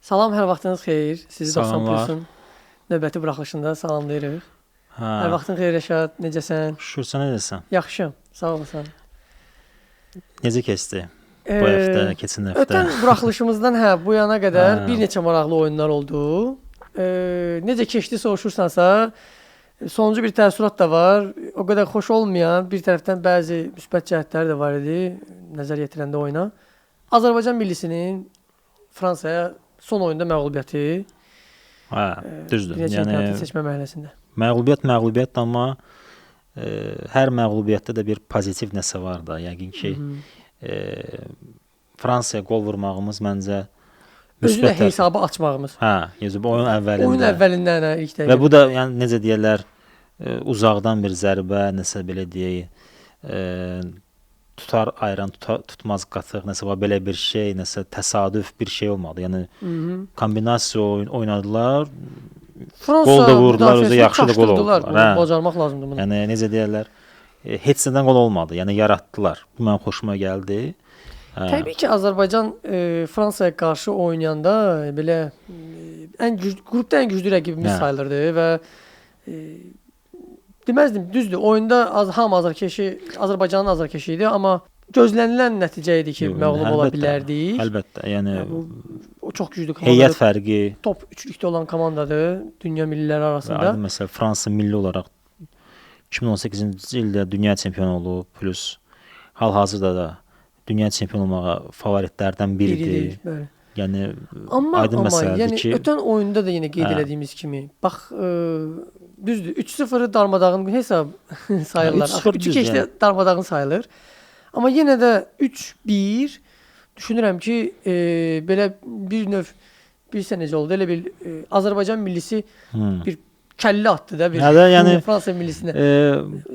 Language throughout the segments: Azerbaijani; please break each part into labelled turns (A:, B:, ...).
A: Salam, hər vaxtınız xeyir. Sizi 90
B: Salamlar.
A: Plusun növbəti buraxılışında salamlayırıq. Hər
B: Hə,
A: vaxtın xeyir Rəşad, necəsən?
B: şükür sən necəsən?
A: Yaxşıyam, sağ olasın.
B: Necə keçdi bu həftə, keçən həftə?
A: Ötən buraxılışımızdan bu yana qədər
B: Hə.
A: bir neçə maraqlı oyunlar oldu. Necə keçdi soruşursansa, sonuncu bir təəssürat da var. O qədər xoş olmayan, bir tərəfdən bəzi müsbət cəhətləri də var idi nəzər yetirəndə oyuna. Azərbaycan millisinin Fransaya son oyunda məğlubiyyəti.
B: Hə, düzdür.
A: Bir neçə imkanı seçmə mərhələsində.
B: Məğlubiyyət, amma hər məğlubiyyətdə də bir pozitiv nəsə var da. Yəqin ki, Fransaya qol vurmağımız məncə
A: Özü də
B: müsbət
A: hesabı açmağımız.
B: Hə, oyun əvvəlində.
A: Oyun əvvəlindən ilk dəqiqə.
B: Və bu da yəni necə deyirlər, uzaqdan bir zərbə, nəsə belə deyək, tutar ayran, tutmaz qatıq, nəsə belə bir şey, nəsə təsadüf bir şey olmadı. Yəni kombinasiya oynadılar.
A: Fransa
B: Gol da vurdular, özü yaxşı da gol oldular.
A: Bunu bacarmaq lazımdır bunu.
B: Yəni necə deyirlər, heç nədən gol olmadı. Yəni yaratdılar. Bu mənim xoşuma gəldi.
A: Təbii ki, Azərbaycan Fransaya qarşı oynayanda belə qrupda ən güclü rəqibimiz sayılırdı və deməzdim, düzdür. Oyunda hamı Azərbaycanın azarkeşi idi, amma gözlənilən nəticə idi ki, məğlub ola bilərdik.
B: Əlbəttə, yəni
A: o çox güclü komanda.
B: Heyət fərqi.
A: Top üçlükdə olan komandadır dünya milliləri arasında.
B: Məsələn, Fransa milli olaraq 2018-ci ildə dünya çempionu olub, plus hal-hazırda da dünya çempionu olmağa favoritlərdən biridir.
A: Bəli.
B: Yəni
A: amma
B: məsələdir ki,
A: ötən oyunda da yenə qeyd elədiyimiz kimi, bax düzdür, 3-0-ı darmadağın hesab sayırlar. 3 keçdə darmadağın sayılır. Amma yenə də 3-1 düşünürəm ki, belə bir növ bilirsən necə oldu? Elə bir Azərbaycan millisi bir kəllə atdı da bir
B: yəni,
A: Fransa millisinə.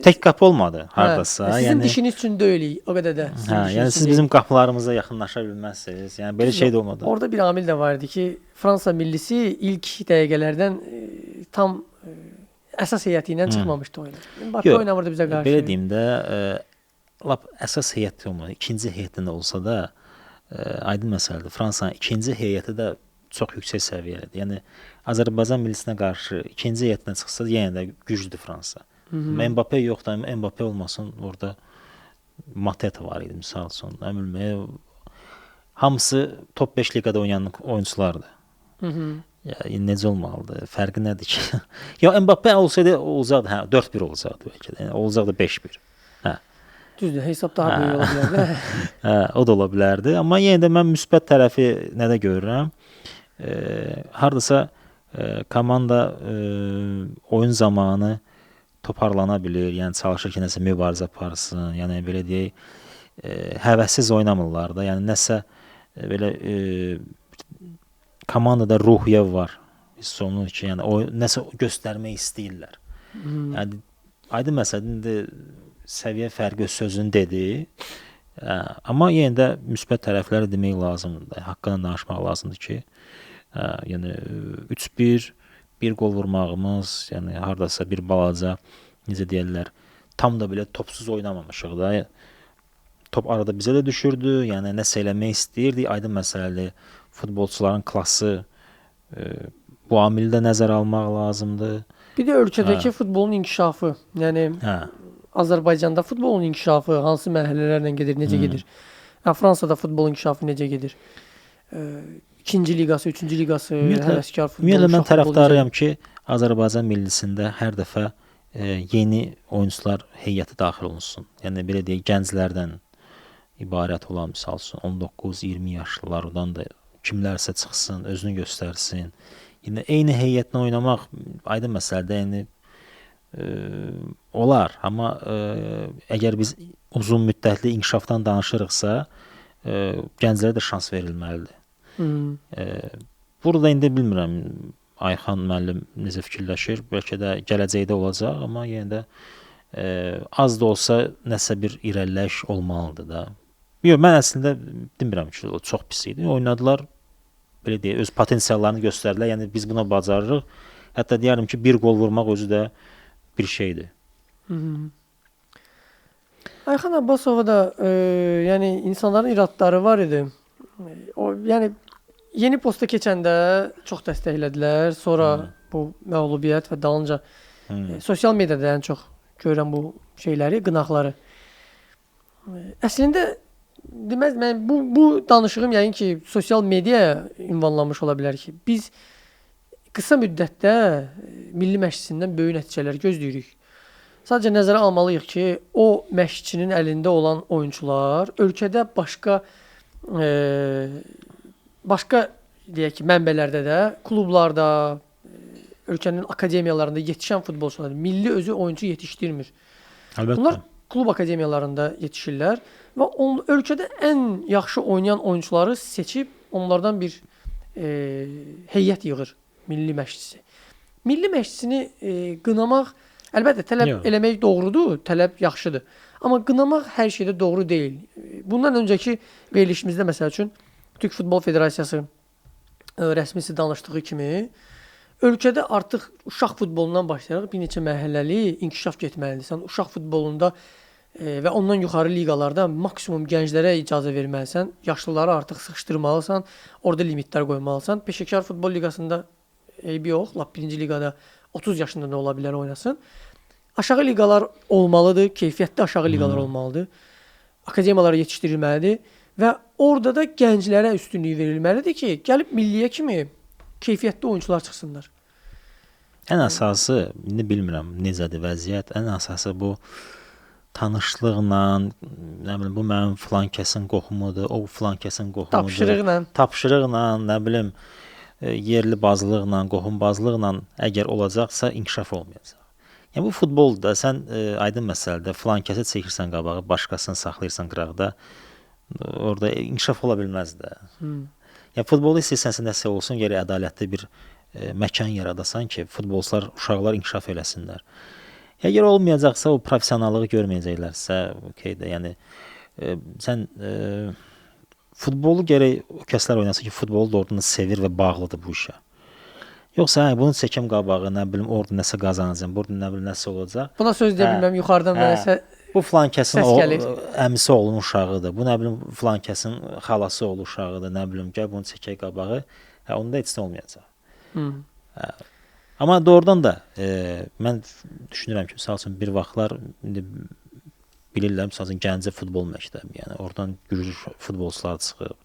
B: Tək qapı olmadı hardasa.
A: Sizin dişiniz üçün deyilik, o qədər də.
B: Yəni siz bizim qapılarımıza yaxınlaşa bilməzsiniz. Yəni belə şey də olmadı.
A: Orada bir amil də var idi ki, Fransa millisi ilk dəqiqələrdən tam əsas heyəti ilə çıxmamışdı oyuna. Mbappe oynamırdı bizə qarşı.
B: Belə deyim də, lap əsas heyət olmadı. İkinci heyətində olsa da aydın məsələdir. Fransanın ikinci heyəti də çox yüksək səviyyəlidir. Yəni Azərbaycan millisinə qarşı ikinci heyətinə çıxsa yenə də güclüdür Fransa. Mbappe yoxdur, Mbappe olmasın, orada Mateta var idi misal üçün. Hamısı top 5 liqada oynayan oyunçulardır. Yəni necə olmalıdır? Fərqi nədir ki? Ya Mbappe olsaydı olacaqdı, 4-1 olacaqdı bəlkə də. Yəni olacaqdı 5-1.
A: Düzdür, hesab daha böyük ola bilərdi.
B: O da ola bilərdi, amma yenə də mən müsbət tərəfi nədə görürəm? Hardasa komanda oyun zamanı toparlana bilir, yəni çalışır ki, nəsə mübarizə aparsın, yəni belə deyək, həvəssiz oynamırlar da, yəni nəsə belə komandada ruhiyyə var, hiss olunur ki, yəni nəsə göstərmək istəyirlər. Yəni aydın məsələdir, səviyyə fərqi sözünü dedi, amma yenə də müsbət tərəfləri demək lazımdır, haqqında danışmaq lazımdır ki, yəni 3-1 bir gol vurmağımız, yəni hardasa bir balaca, necə deyirlər, tam da belə topsuz oynamamışıq da. Top arada bizə də düşürdü, yəni nəsə eləmək istəyirdik, aydın məsələli futbolçuların klası, bu amili də nəzərə almaq lazımdır.
A: Bir də ölkədəki futbolun inkişafı, yəni Azərbaycanda futbolun inkişafı hansı mərhələlərlə gedir, necə gedir? Fransada futbolun inkişafı necə gedir? İkinci liqası, üçüncü liqası, həvəskar futbol.
B: Ümumiyyətlə mən tərəfdarıyam ki, Azərbaycan millisində hər dəfə yeni oyunçular heyəti daxil olunsun. Yəni belə deyək, gənclərdən ibarət olan misal üçün 19-20 yaşlılardan da kimlərsə çıxsın, özünü göstərsin. Yəni eyni heyətlə oynamaq aydın məsələdir, yəni olar, amma əgər biz uzun müddətli inkişafdan danışırıqsa, gənclərə də şans verilməlidir. Burada indi bilmirəm Ayxan müəllim necə fikirləşir, bəlkə də gələcəkdə olacaq, amma yenə də az da olsa nəsə bir irəliləyiş olmalıdır da. Yox, mən əslində demirəm ki, o çox pis idi. Oynadılar, belə deyək, öz potensiallarını göstərdilər. Yəni biz buna bacarırıq. Hətta deyərdim ki, bir gol vurmaq özü də bir şeydir.
A: Ayxan Abbasova da yəni insanların iradları var idi. O yəni Yeni posta keçəndə çox dəstəklədilər. Sonra bu məğlubiyyət və dalınca sosial mediada ən çox görürəm bu şeyləri, qınaqları. Əslində deməz mən bu danışığım yəqin ki, sosial mediaya ünvanlanmış ola bilər ki, biz qısa müddətdə milli məşqçisindən böyük nəticələr gözləyirik. Sadəcə nəzərə almalıyıq ki, o məşqçinin əlində olan oyunçular ölkədə başqa deyək ki, mənbələrdə də, klublarda, ölkənin akademiyalarında yetişən futbolçular, milli özü oyunçu yetişdirmir.
B: Əlbəttə.
A: Bunlar klub akademiyalarında yetişirlər və ölkədə ən yaxşı oynayan oyunçuları seçib onlardan bir heyət yığır milli məşqçisi. Milli məşqçisini qınamaq əlbəttə tələb eləmək doğrudur, tələb yaxşıdır. Amma qınamaq hər şeydə doğru deyil. Bundan öncəki verilişimizdə məsəl üçün Türk Futbol Federasiyası rəsmisi danışdığı kimi ölkədə artıq uşaq futbolundan başlayaraq bir neçə mərhələli inkişaf getməlidir. Sən uşaq futbolunda və ondan yuxarı liqalarda maksimum gənclərə icazə verməlisən, yaşlıları artıq sıxışdırmalısan, orada limitlər qoymalısan. Peşəkar futbol liqasında eybi yox, lap birinci liqada 30 yaşında da ola bilər oynasın. Aşağı liqalar olmalıdır, keyfiyyətli aşağı liqalar olmalıdır. Akademiyalara yetişdirilməlidir və orada da gənclərə üstünlük verilməlidir ki, gəlib milliyə kimi keyfiyyətli oyunçular çıxsınlar.
B: Ən əsası, indi bilmirəm necədir vəziyyət, ən əsası bu tanışlıqla, nə bilim, bu mənim filan kəsin qohumudur, o filan kəsin qohumudur. Tapşırıqla, nə bilim, yerli bazlıqla, qohumbazlıqla əgər olacaqsa inkişaf olmayacaq. Yəni bu futbolda sən aydın məsələdə filan kəsə çəkirsən qabağı, başqasını saxlayırsan qıraqda, orada inkişaf ola bilməz də. Yəni futbolda istəyirsənsə nəsə olsun, gərək ədalətli bir məkan yaradasan ki, futbolçular, uşaqlar inkişaf eləsinlər. Əgər olmayacaqsa, o professionallığı görməyəcəklərsə, okeydir. Yəni sən futbolu gərək o kəslər oynasın ki, futbolu doğrudan sevir və bağlıdır bu işə. Yoxsa bunu çəkəm qabağı, nə bilim, orada nəsə qazanacam, burada nə bilim nəsə olacaq.
A: Buna söz deyə bilməm, yuxarıdan nəsə
B: bu filan kəsin əmisi oğlunun uşağıdır. Bu nə bilim filan kəsin xalası oğlu uşağıdır, nə bilim, gəl bunu çəkək qabağı. Onda heç nə olmayacaq. Amma doğrudan da mən düşünürəm ki, məsəl üçün bir vaxtlar indi bilirlər, məsəl üçün Gəncə futbol məktəbi, yəni oradan gürcü futbolçular çıxıb.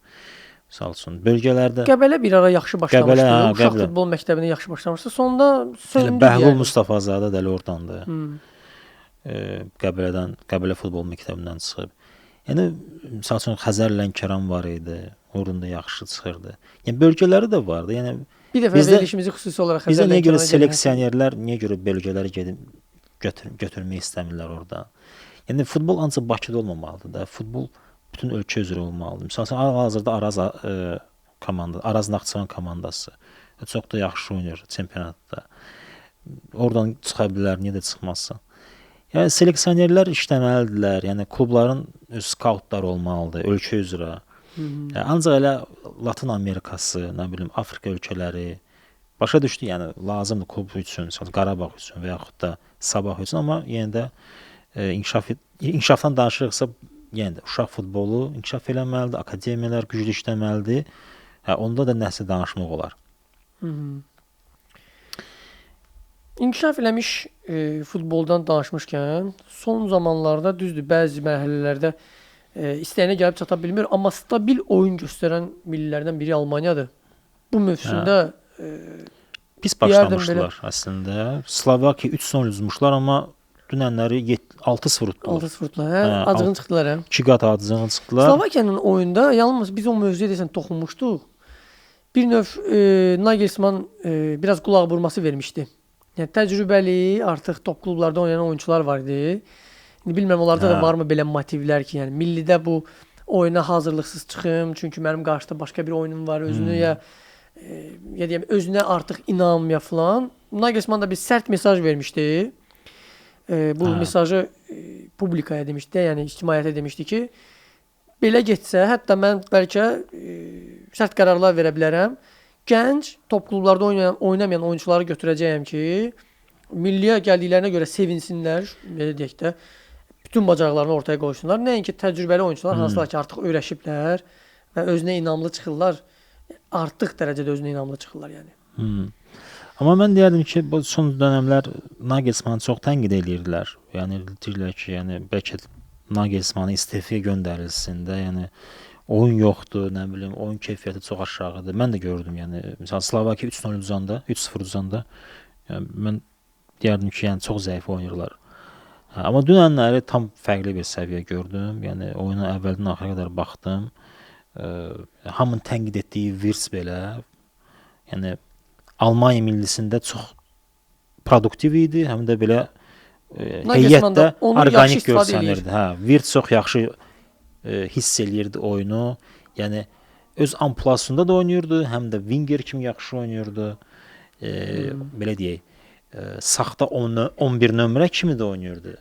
B: Məsəl üçün bölgələrdə
A: Qəbələ bir ara yaxşı başlamışdı. Uşaq futbol məktəbinə yaxşı başlamışdı. Sonda söndü.
B: Bəhlul Mustafazadə də oradandır. Qəbələ futbol məktəbindən çıxıb. Yəni məsəl üçün Xəzər Lənkəran var idi. Oradan da yaxşı çıxırdı. Yəni bölgələri də vardı. Yəni
A: bir dəfə verilişimizi xüsusi olaraq
B: Xəzər Lənkərana. Bizə niyə görə seleksionerlər, niyə görə bölgələri gedib götürmək istəmirlər orada? Yəni futbol ancaq Bakıda olmamalıdır da. Futbol bütün ölkə üzrə olmalıdır. Məsələn, hal-hazırda Araz Naxçıvan komandası çox da yaxşı oynayır çempionatda. Oradan çıxa bilər, niyə də çıxmazsan? Yəni seleksionerlər işləməlidirlər. Yəni klubların öz skautları olmalıdır ölkə üzrə. Yəni, ancaq elə Latın Amerikası, nə bilim, Afrika ölkələri başa düşdü, yəni lazımdır klub üçün, Qarabağ üçün və yaxud da Sabah üçün, amma yenə də inkişafdan danışırıqsa, yenə də uşaq futbolu inkişaf eləməlidir, akademiyalar güclü işləməlidir. Onda da nəsə danışmaq olar.
A: İnkişaf eləmiş futboldan danışmışkən, son zamanlarda düzdür, bəzi mərhələlərdə istəyinə gəlib çata bilmir, amma stabil oyun göstərən millilərdən biri Almaniyadır. Bu mövsümdə
B: pis başlamışlar əslində. Slovakiya 3-0 üzmüşlər, amma dünənləri 6-0 utdular.
A: 6-0 utdular, acığın çıxdılar.
B: 2 qat acığın çıxdılar.
A: Slovakiyanın oyunda yalnız biz o mövzuya desən toxunmuşduq. Bir növ Nagelsmann biraz qulaq vurması vermişdi. Yəni təcrübəli, artıq top klublarda oynayan oyunçular var idi. İndi bilmirəm onlarda da varmı belə motivlər ki, yəni millidə bu oyuna hazırlıqsız çıxım, çünki mənim qarşıda başqa bir oyunum var, özünə ya deyəm, özünə artıq inam ya falan. Nagelsmann da bir sərt mesaj vermişdi. Bu mesajı publikaya demişdi, yəni ictimaiyyətə demişdi ki, belə getsə, hətta mən bəlkə sərt qərarlar verə bilərəm. Gənc top klublarda oynamayan oyunçuları götürəcəyəm ki, milliyə gəldiklərinə görə sevinsinlər, belə deyək də, bütün bacarıqlarını ortaya qoysunlar. Nəinki təcrübəli oyunçular, hansılar ki, artıq öyrəşiblər və özünə inamlı çıxırlar. artıq dərəcədə özünə inamlı çıxırlar yəni.
B: Amma mən deyərdim ki, bu son dövrlər Nagelsmann çox tənqid edirdilər. Yəni deyirlər ki, yəni bəlkə Nagelsmann istefaya göndərilsin də, yəni oyun yoxdur, nə bilim, oyun keyfiyyəti çox aşağıdır. Mən də gördüm, yəni məsələn Slovakiya 3-0 udanda, 3-0 udanda, yəni mən deyərdim ki, yəni çox zəif oynayırlar. Amma dünənləri tam fərqli bir səviyyə gördüm. Yəni oyuna əvvəldən axıra qədər baxdım. Hamının tənqid etdiyi Wirtz belə, yəni Almaniya millisində çox produktiv idi, həm də belə heyətdə orqanik görsənirdi. Hə, Wirtz çox yaxşı hiss eləyirdi oyunu. Yəni öz amplasında da oynayırdı, həm də winger kimi yaxşı oynayırdı. Belə deyək, saxta 11 nömrə kimi də oynayırdı.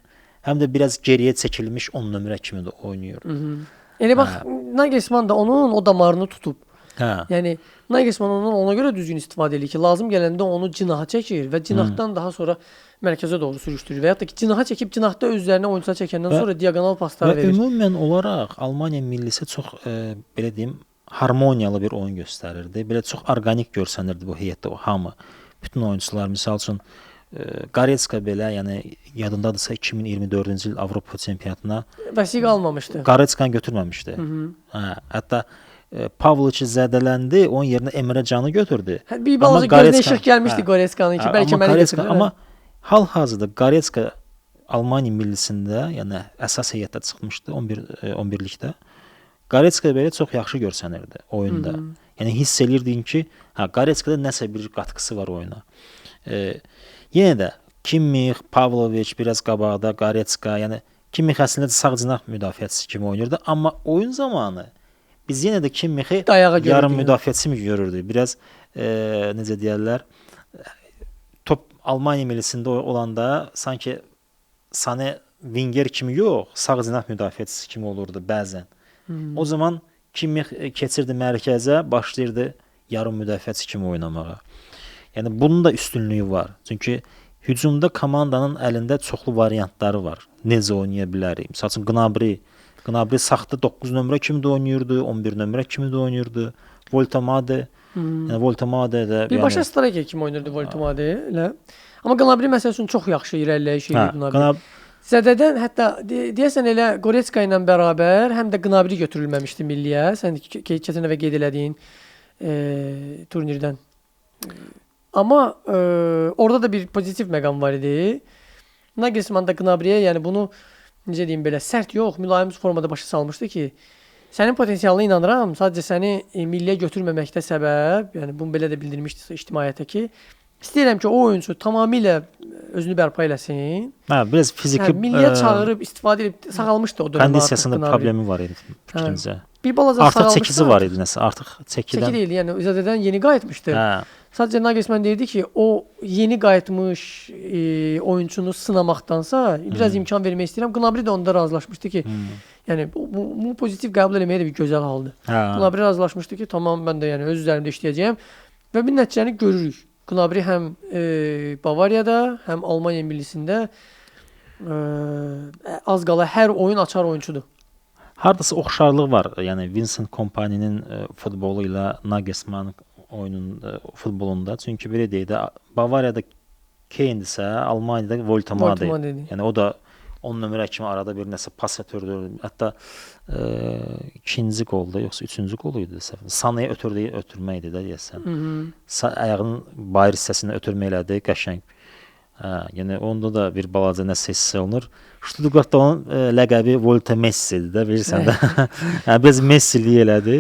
B: Həm də biraz geriyə çəkilmiş 10 nömrə kimi də oynayırdı.
A: Elə bax, Nagelsmann da onun o damarını tutub.
B: Hə.
A: Yəni Nagelsmann ondan ona görə düzgün istifadə edir ki, lazım gələndə onu cinaha çəkir və cinahdan daha sonra mərkəzə doğru sürüşdürür. Və ya da ki, cinaha çəkib cinahda özlərinə oyunçular çəkəndən sonra diaqonal paslar verir.
B: Və ümumən olaraq Almaniya millisi çox belə deyim, harmoniyalı bir oyun göstərirdi. Belə çox orqanik görsənirdi bu heyətdə o hamı. Bütün oyunçular, misal üçün Goretzka belə, yəni yadındadırsa 2024-cü il Avropa çempionatına
A: vəsiqə almamışdı.
B: Goretzkanı götürməmişdi. Hə, hətta Pavlovic zədələndi, onun yerinə Emre Canı götürdü.
A: Bir balaca gözünə işıq gəlmişdi Goretzkanın ki, bəlkə məni götürürlər.
B: Amma hal-hazırda Goretzka Almaniya millisində, yəni əsas heyətdə çıxmışdı 11-likdə. Goretzka belə çox yaxşı görsənirdi oyunda. Yəni hiss eləyirdin ki, Goretzkada nəsə bir qatqısı var oyuna. Yenə də Kimmich, Pavlovic biraz qabaqda, Goretzka, yəni Kimmich əslində sağ cinah müdafiəçisi kimi oynayırdı, amma oyun zamanı biz yenə də Kimmichi yarım müdafiəçisi kimi görürdük. Biraz necə deyirlər, top Almaniya millisində olanda sanki Sané winger kimi yox, sağ cinah müdafiəçisi kimi olurdu bəzən. O zaman Kimmich keçirdi mərkəzə, başlayırdı yarım müdafiəçi kimi oynamağa. Yəni bunun da üstünlüyü var. Çünki hücumda komandanın əlində çoxlu variantları var. Necə oynaya bilərik? Məsəl üçün Gnabry saxta 9 nömrə kimi də oynayırdı, 11 nömrə kimi də oynayırdı. Voltamade, yəni Voltamade də
A: birbaşa strategiya kimi oynayırdı Voltamade ilə. Amma Gnabry məsəl üçün çox yaxşı irəliləyiş edir Gnabry. Zədədən hətta deyəsən elə Goretzka ilə bərabər həm də Gnabry götürülməmişdi milliyə. Sən keçən dəfə qeyd elədiyin turnirdən. Amma orada da bir pozitiv məqam var idi. Nagelsmann da Gnabry'yə, yəni bunu necə deyim belə sərt yox, mülayim formada başa salmışdı ki, sənin potensialına inanıram, sadəcə səni milliyə götürməməkdə səbəb, yəni bunu belə də bildirmişdi ictimaiyyətə ki, istəyirəm ki, o oyunçu tamamilə özünü bərpa eləsin.
B: Hə, biraz fiziki
A: milliyə çağırıb istifadə edib sağalmışdı o dövrdə.
B: Kondisiyasında problemi var idi fikrimcə.
A: Bir balaca
B: artıq çəkisi var idi nəsə, artıq çəkidən.
A: Çəki deyil, yəni Zədədən yeni qayıtmışdı. Sadəcə Nagelsmann deyirdi ki, o yeni qayıtmış oyunçunu sınamaqdansa biraz imkan vermək istəyirəm. Gnabry də onda razılaşmışdı ki, yəni bu pozitiv qəbul etməyə də bir gözəl haldır. Gnabry razılaşmışdı ki, tamam mən də yəni öz üzərimdə işləyəcəyəm və bir nəticəni görürük. Gnabry həm Bavariyada, həm Almaniya millisində az qala hər oyun açar oyunçudur.
B: Hardasa oxşarlıq var. Yəni Vincent Kompany'nin futbolu ilə Nagelsmann futbolunda. Çünki belə deyək də Bavariyada Kane'dirsə, Almaniyada Voltamade. Yəni o da 10 nömrə kimi arada bir nəsə pas ötürdü. Hətta ikinci qolda, yoxsa üçüncü qol idi səhv. Sanéyə ötürmək idi də deyəsən. Ayağının bayır hissəsindən ötürmə elədi, qəşəng. Yəni onda da bir balaca nəsə hiss olunur. Stuttgartda onun ləqəbi Volta Messi'dir də, bilirsən də. Yəni biraz Messi'lik elədi.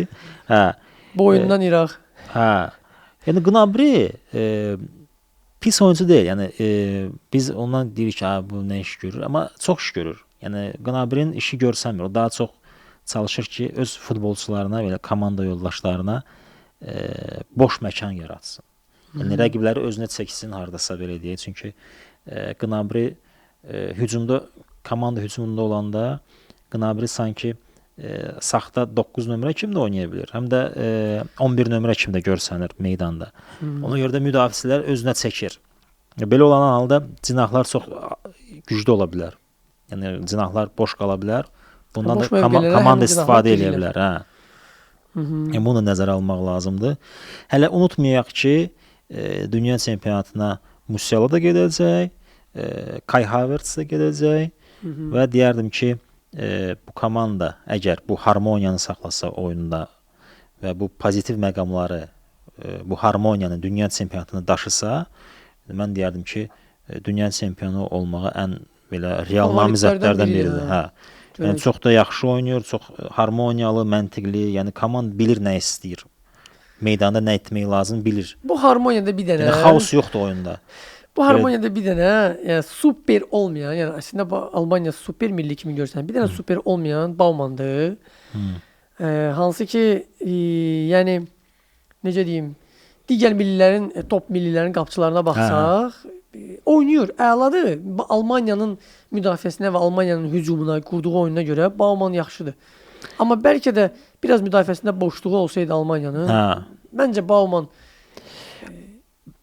A: Boyundan iraq.
B: Yəni Gnabry pis oyuncu deyil. Yəni biz ondan deyirik ki, bu nə iş görür, amma çox iş görür. Yəni Gnabry'nin işi görsənmir. O daha çox çalışır ki, öz futbolçularına, belə komanda yoldaşlarına boş məkan yaratsın. Yəni rəqibləri özünə çəksin hardasa belə deyək. Çünki Gnabry hücumda, komanda hücumunda olanda Gnabry sanki saxta 9 nömrə kimi də oynaya bilər. Həm də 11 nömrə kimi də görsənir meydanda. Ona görə də müdafiəçilər özünə çəkir. Belə olan halda cinahlar çox güclü ola bilər. Yəni cinahlar boş qala bilər. Bundan da komanda istifadə edə bilər. Yəni bunu nəzərə almaq lazımdır. Hələ unutmayaq ki, dünya çempionatına Musiala da gedəcək, Kai Havertz da gedəcək və deyərdim ki, bu komanda əgər bu harmoniyanı saxlasa oyunda və bu pozitiv məqamları, bu harmoniyanı dünya çempionatına daşısa, mən deyərdim ki, dünya çempionu olmağa ən belə real namizədlərdən biridir. Hə. Yəni çox da yaxşı oynayır, çox harmoniyalı, məntiqli, yəni komanda bilir nə istəyir. Meydanda nə etmək lazım bilir.
A: Bu harmoniyada bir dənə
B: xaos yoxdur oyunda.
A: Bu harmoniyada bir dənə, yəni super olmayan, yəni əslində Almaniya super milli kimi görsən, bir dənə super olmayan Baumandır. Hansı ki, yəni necə deyim, digər millilərin, top millilərin qapıçılarına baxsaq, oynayır, əladır. Almaniyanın müdafiəsinə və Almaniyanın hücumuna, qurduğu oyununa görə Bauman yaxşıdır. Amma bəlkə də biraz müdafiəsində boşluğu olsaydı Almaniyanın, məncə Bauman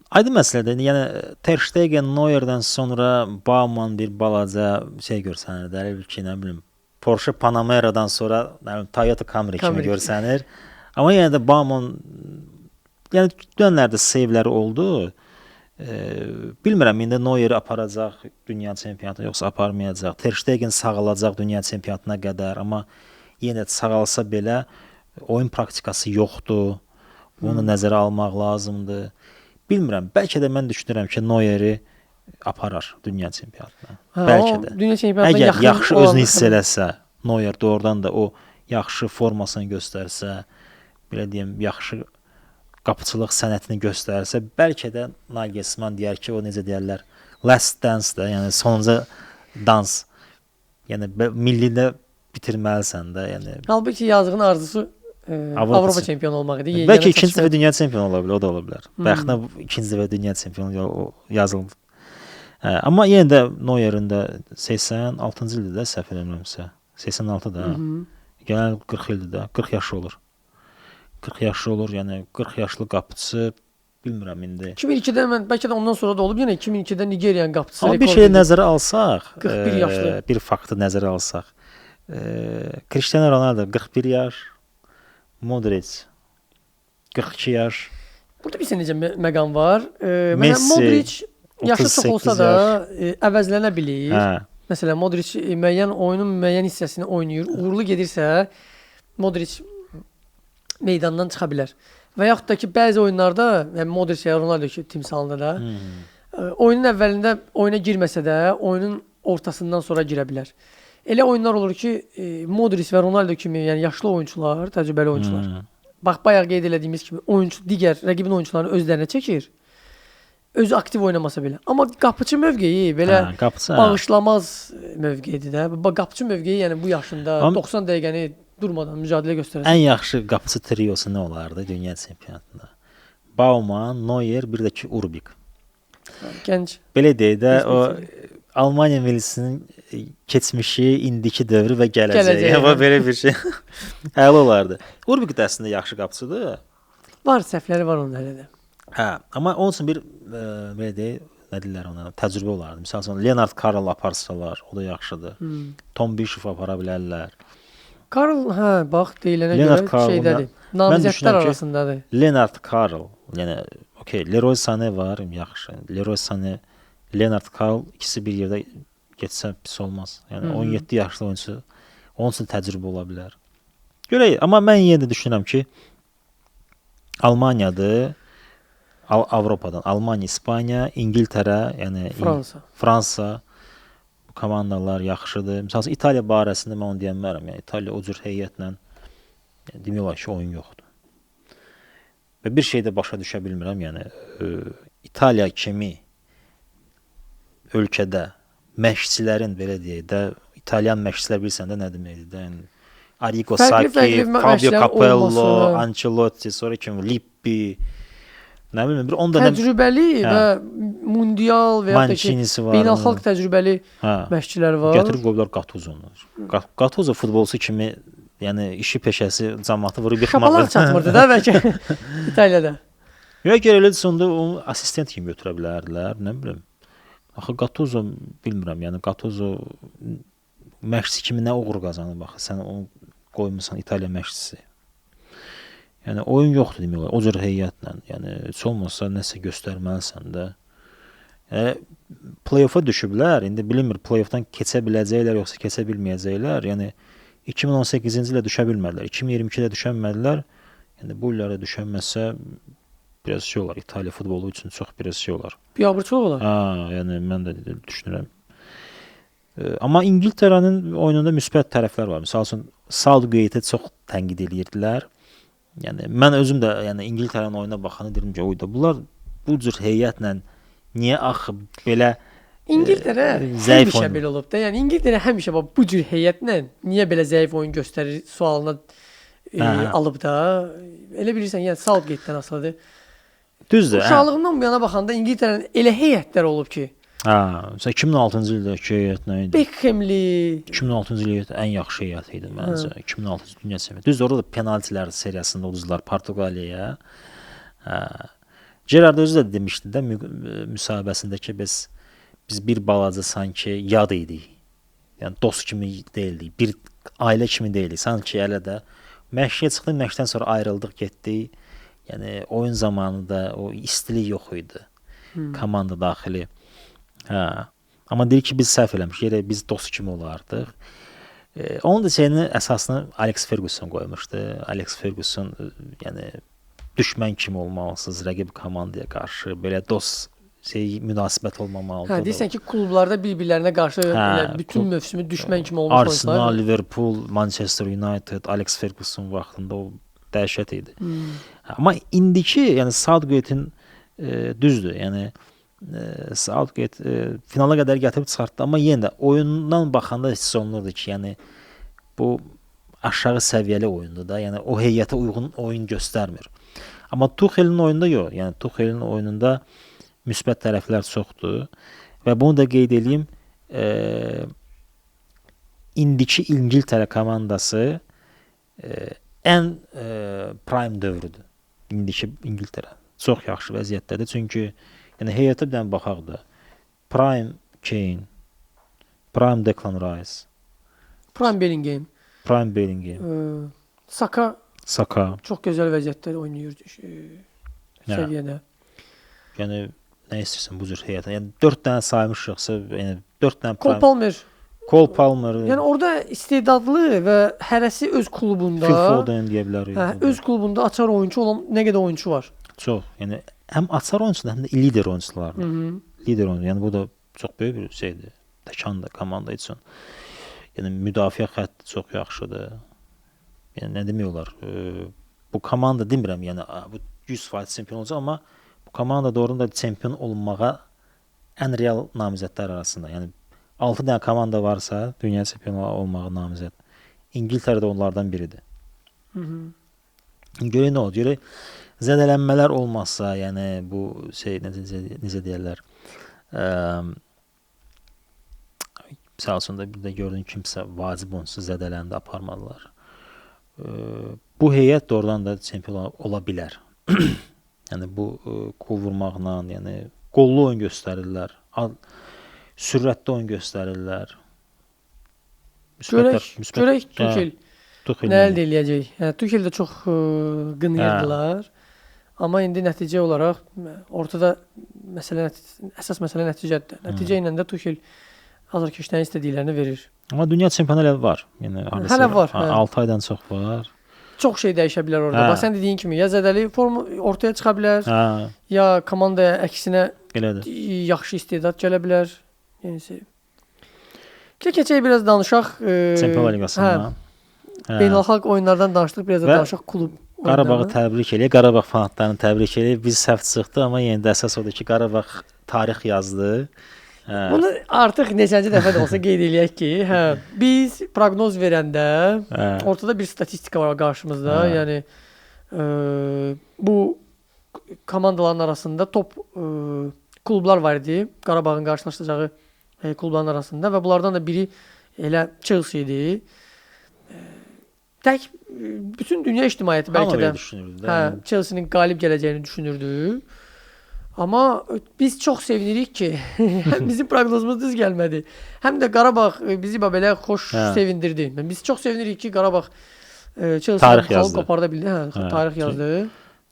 B: aydın məsələdir. Yəni Ter Stegen, Neuer'dən sonra Bauman bir balaca şey görsənir. Dəli ki, nə bilim, Porsche Panamera'dan sonra Toyota Camry kimi görsənir. Amma yenə də Bauman yəni dönərdə sevləri oldu. Bilmirəm indi Neuer aparacaq dünya çempionatına yoxsa aparmayacaq. Ter Stegen sağalacaq dünya çempionatına qədər, amma yenə də sağalsa belə oyun praktikası yoxdur. Bunu nəzərə almaq lazımdır. Bilmirəm, bəlkə də mən düşünürəm ki, Neuer'i aparar dünya çempionatına. Bəlkə də.
A: Dünya çempionatına
B: əgər yaxşı özünü hiss eləsə, Neuer doğrudan da o yaxşı formasını göstərsə, belə deyim, yaxşı qapıçılıq sənətini göstərsə, bəlkə də Nagelsmann deyər ki, o necə deyərlər, last dance da, yəni sonuncu dans. Yəni millidə bitirməlisən də, yəni.
A: Halbuki yazığın arzusu Avropa çempionu olmaq idi.
B: Bəlkə ikinci dəfə dünya çempionu ola bilər, o da ola bilər. Bəxtinə ikinci dəfə dünya çempionu yazıldı. Amma yenə də Neuer'in də 86-cı ildə də səhv eləmirəmsə, 86-da. Gələn 40 ildir də, 40 yaşı olur. 40 yaşı olur, yəni 40 yaşlı qapıçı bilmirəm indi.
A: 2002-də mən bəlkə də ondan sonra da olub, yenə 2002-də Nigeriyanın qapıçısı.
B: Amma bir şeyi nəzərə alsaq,
A: 41 yaşlı.
B: Bir faktı nəzərə alsaq. Cristiano Ronaldo 41 yaş, Modric 42 yaş.
A: Burada bir necə məqam var.
B: Messi
A: Modric yaşı çox olsa da əvəzlənə bilir. Məsələn, Modric oyunun müəyyən hissəsini oynayır. Uğurlu gedirsə, Modric meydandan çıxa bilər. Və yaxud da ki, bəzi oyunlarda, yəni Modric və Ronaldo timsalında da, oyunun əvvəlində oyuna girməsə də, oyunun ortasından sonra girə bilər. Elə oyunlar olur ki, Modric və Ronaldo kimi, yəni yaşlı oyunçular, təcrübəli oyunçular. Bax, bayaq qeyd elədiyimiz kimi, digər rəqibin oyunçularını özlərinə çəkir. Özü aktiv oynamasa belə. Amma qapıçı mövqeyi belə bağışlamaz mövqeyidir də. Qapıçı mövqeyi, yəni bu yaşında 90 dəqiqəni durmadan mücadilə göstərəcək.
B: Ən yaxşı qapıçı triosu nə olardı dünya çempionatında? Bauman, Neuer, bir də ki Urbik.
A: Gənc.
B: Belə deyək də, o Almaniya millisinin keçmişi, indiki dövrü və gələcəyi. Yəni belə bir şey əla olardı. Urbik də əslində yaxşı qapıçıdır.
A: Var, səhvləri var onun hələ də.
B: Hə, amma onun üçün bir belə deyək, nə deyirlər ona, təcrübə olardı. Məsələn, Leonard Karl aparsalar, o da yaxşıdır. Tom Bischoff apara bilərlər.
A: Karl, hə, bax, deyilənə görə şeydədir. Namizədlər arasındadır.
B: Leonard Karl, yəni, okey, Leroy Sané var, yaxşı. Leroy Sané, Leonard Karl ikisi bir yerdə getsə pis olmaz. Yəni 17 yaşlı oyunçu, onun üçün təcrübə ola bilər. Görək, amma mən yenə də düşünürəm ki, Almaniyadır, Avropadan, Almaniya, İspaniya, İngiltərə, yəni Fransa bu komandalar yaxşıdır. Məsələn, İtaliya barəsində mən onu deyənmərəm. Yəni İtaliya o cür heyətlə demək olar ki, oyun yoxdur. Və bir şey də başa düşə bilmirəm, yəni İtaliya kimi ölkədə məşqçilərin belə deyək də, İtalyan məşqçilər bilsən də nə deməkdir də, yəni Arrigo Sacchi, Fabio Capello, Ancelotti, sonra kimi Lippi, nə bilmirəm, bir onda
A: təcrübəli və mundial və ya da ki, beynəlxalq təcrübəli məşqçilər var.
B: Gətirib qoyublar Gattuso-nu. Gattuso futbolçu kimi, yəni işi peşəsi cəmaatı vurub yıxmaq.
A: Şapalar çatmırdı da bəlkə İtaliyada.
B: Yox, elədirsə onda onu assistent kimi götürə bilərdilər, nə bilim. Axı Gattuso bilmirəm, yəni Gattuso məşqçi kimi nə uğur qazanır bax. Sən onu qoymusan İtaliya məşqçisi. Yəni oyun yoxdur demək olar. O cür heyətlə. Yəni heç olmasa nəsə göstərməlisən də. Yəni play-offa düşüblər. İndi bilmir play-offdan keçə biləcəklər yoxsa keçə bilməyəcəklər. Yəni 2018-ci ildə düşə bilmədilər. 2022-də düşənmədilər. Yəni bu illərdə düşənməsə biraz şey olar. İtaliya futbolu üçün çox biraz şey olar.
A: Biabırçılıq olar.
B: Yəni mən də düşünürəm. Amma İngiltərənin oyununda müsbət tərəflər var. Məsəl üçün Southgate-i çox tənqid edirdilər. Yəni mən özüm də yəni İngiltərənin oyununa baxanda dedim ki, oyda bunlar bu cür heyətlə niyə axı belə
A: İngiltərə
B: zəif
A: həmişə
B: oyun.
A: belə olub da. Yəni İngiltərə həmişə bu cür heyətlə niyə belə zəif oyun göstərir sualına alıb da. Elə bilirsən, yəni Southgate-dən asılıdır.
B: Düzdür.
A: Uşaqlığımdan bu yana baxanda İngiltərənin elə heyətlər olub ki.
B: Məsələn 2006-cıildəki heyət nə idi?
A: Beckhamli.
B: 2006-cı il heyət ən yaxşı heyət idi məncə. 2006-cı dünya çempionatı. Düzdür, orada da penaltilər seriyasında uduzdular Portuqaliyaya. Gerrard özü də demişdi də müsahibəsində ki, biz bir balaca sanki yad idik. Yəni dost kimi deyildik, bir ailə kimi deyildik. Sanki elə də məşqə çıxdıq, məşqdən sonra ayrıldıq, getdik. Yəni oyun zamanı da o istilik yox idi. Komanda daxili. Amma deyir ki, biz səhv eləmişik. Yerə biz dost kimi olardıq. Onun da şeyini əsasını Alex Ferguson qoymuşdu. Alex Ferguson yəni düşmən kimi olmalısınız rəqib komandaya qarşı. Belə dost münasibət olmamalıdır.
A: Deyirsən ki, klublarda bir-birlərinə qarşı bütün mövsümü düşmən kimi olmuş oyunçular.
B: Arsenal, Liverpool, Manchester United, Alex Ferguson vaxtında o dəhşət idi. Amma indiki, yəni Southgate-in düzdür. Yəni Southgate finala qədər gətirib çıxartdı, amma yenə də oyundan baxanda hiss olunurdu ki, yəni bu aşağı səviyyəli oyundur da. Yəni o heyətə uyğun oyun göstərmir. Amma Tuchel'in oyununda yox. Yəni Tuchel'in oyununda müsbət tərəflər çoxdur və bunu da qeyd edeyim. İndiki İngiltərə komandası ən prime dövrüdür. İndiki İngiltərə çox yaxşı vəziyyətdədir. Çünki yəni heyətə bir dənə baxaq da. Prime Kane, Prime Declan Rice,
A: Prime Bellingham, Saka çox gözəl vəziyyətdə oynayır səviyyədə.
B: Yəni nə istəyirsən bu cür heyətə? Yəni 4 dənə saymışıqsa, yəni 4 dənə Cole Palmer.
A: Yəni orada istedadlı və hərəsi öz klubunda,
B: Phil Foden deyə bilərik.
A: öz klubunda açar oyunçu olan nə qədər oyunçu var?
B: Çox. Yəni həm açar oyunçular, həm də lider oyunçulardır. Lider oyunçu. Yəni bu da çox böyük bir şeydir. Təkandır komanda üçün. Yəni müdafiə xətti çox yaxşıdır. Yəni nə demək olar? Bu komanda demirəm, yəni bu 100% çempion olacaq, amma bu komanda doğrudan da çempion olmağa ən real namizədlər arasında. Yəni 6 dənə komanda varsa, dünya çempionu olmağa namizəd. İngiltərə də onlardan biridir. Görək nə olur? Görək zədələnmələr olmazsa, yəni bu şey necə deyirlər? Məsəl üçün də bir də gördün kimsə vacib onsuz zədələndi, aparmadılar. Bu heyət doğrudan da çempion ola bilər. Yəni bu qol vurmaqla, yəni qollu oyun göstərirlər. Sürətli oyun göstərirlər.
A: Görək Tuchel nə əldə eləyəcək? Hə, Tuchel də çox qınayırdılar. Amma indi nəticə olaraq ortada əsas məsələ nəticədir. Nəticə ilə də Tuchel azarkeşlərin istədiklərini verir.
B: Amma dünya çempionu hələ var. Yəni
A: hələ var.
B: 6 aydan çox var.
A: Çox şey dəyişə bilər orada. Bax sən dediyin kimi ya zədəli forma ortaya çıxa bilər, ya komandaya əksinə yaxşı istedad gələ bilər. Yəni keçək biraz danışaq
B: Çempionlar Liqasından.
A: Beynəlxalq oyunlardan danışdıq, biraz da danışaq klub oyunlarından.
B: Qarabağı təbrik eləyək, Qarabağ fanatlarını təbrik eləyək. Biz səhv çıxdı, amma yenə də əsas odur ki, Qarabağ tarix yazdı.
A: Bunu artıq neçənci dəfə də olsa qeyd eləyək ki, biz proqnoz verəndə ortada bir statistika var qarşımızda. Yəni bu komandaların arasında top klublar var idi. Qarabağın qarşılaşacağı klubların arasında və bunlardan da biri elə Chelsea idi. Tək bütün dünya ictimaiyyəti bəlkə də Chelsea-nin qalib gələcəyini düşünürdü. Amma biz çox sevinirik ki, həm bizim proqnozumuz düz gəlmədi, həm də Qarabağ bizi belə xoş sevindirdi. Biz çox sevinirik ki, Qarabağ Chelsea
B: Tarix
A: xalq
B: yazdı.
A: qoparda bildi.
B: Hə,
A: Tarix yazdı.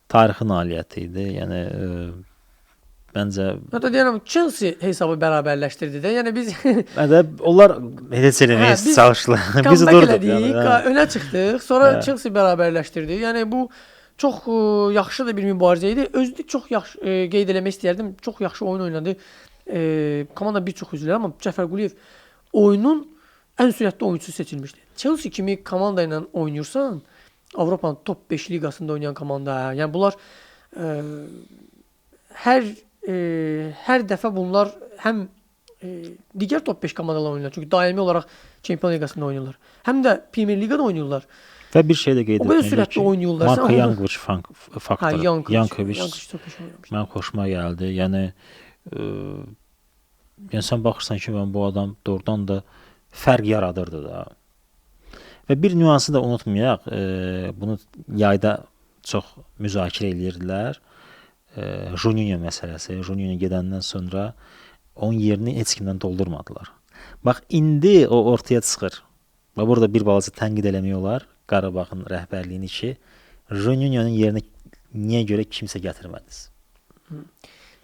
B: Tarixin nailiyyəti idi. Yəni məncə
A: Hətta deyirəm Chelsea hesabı bərabərləşdirdi də. Yəni biz
B: onlar heç eləməyə
A: biz
B: çalışdılar. Biz
A: comeback
B: durduq.
A: elədik,
B: Yəni,
A: önə çıxdıq. Sonra Chelsea bərabərləşdirdi. Yəni bu çox yaxşı da bir mübarizə idi. Özü də çox yaxşı qeyd eləmək istəyərdim. Çox yaxşı oyun oynadı. Komanda bir çox üzrlər, amma Cəfər Quliyev oyunun ən sürətli oyunçusu seçilmişdi. Chelsea kimi komanda ilə oynayırsan, Avropanın top 5 liqasında oynayan komanda. Yəni bunlar hər dəfə bunlar həm digər top 5 komandalarla oynayırlar. Çünki daimi olaraq Çempion Liqasında oynayırlar. Həm də Premier Liqada oynayırlar.
B: və bir şey də qeyd
A: O qədər
B: etməliyik
A: sürətli
B: ki,
A: oynayırlar.
B: Marko
A: Sən onu-
B: Yankovic faktoru.
A: Yankovic
B: Yankovic
A: çox yaxşı oynamış.
B: mən xoşuma gəldi. Yəni yəni sən baxırsan ki, mən bu adam doğrudan da fərq yaradırdı da. Və bir nüansı da unutmayaq, bunu yayda çox müzakirə eləyirdilər. Juninho məsələsi. Juninho gedəndən sonra onun yerini heç kimdən doldurmadılar. Bax indi o ortaya çıxır. Və burada bir balaca tənqid eləmək olar Qarabağın rəhbərliyini ki, Juninho'nun yerinə niyə görə kimsə gətirmədiniz?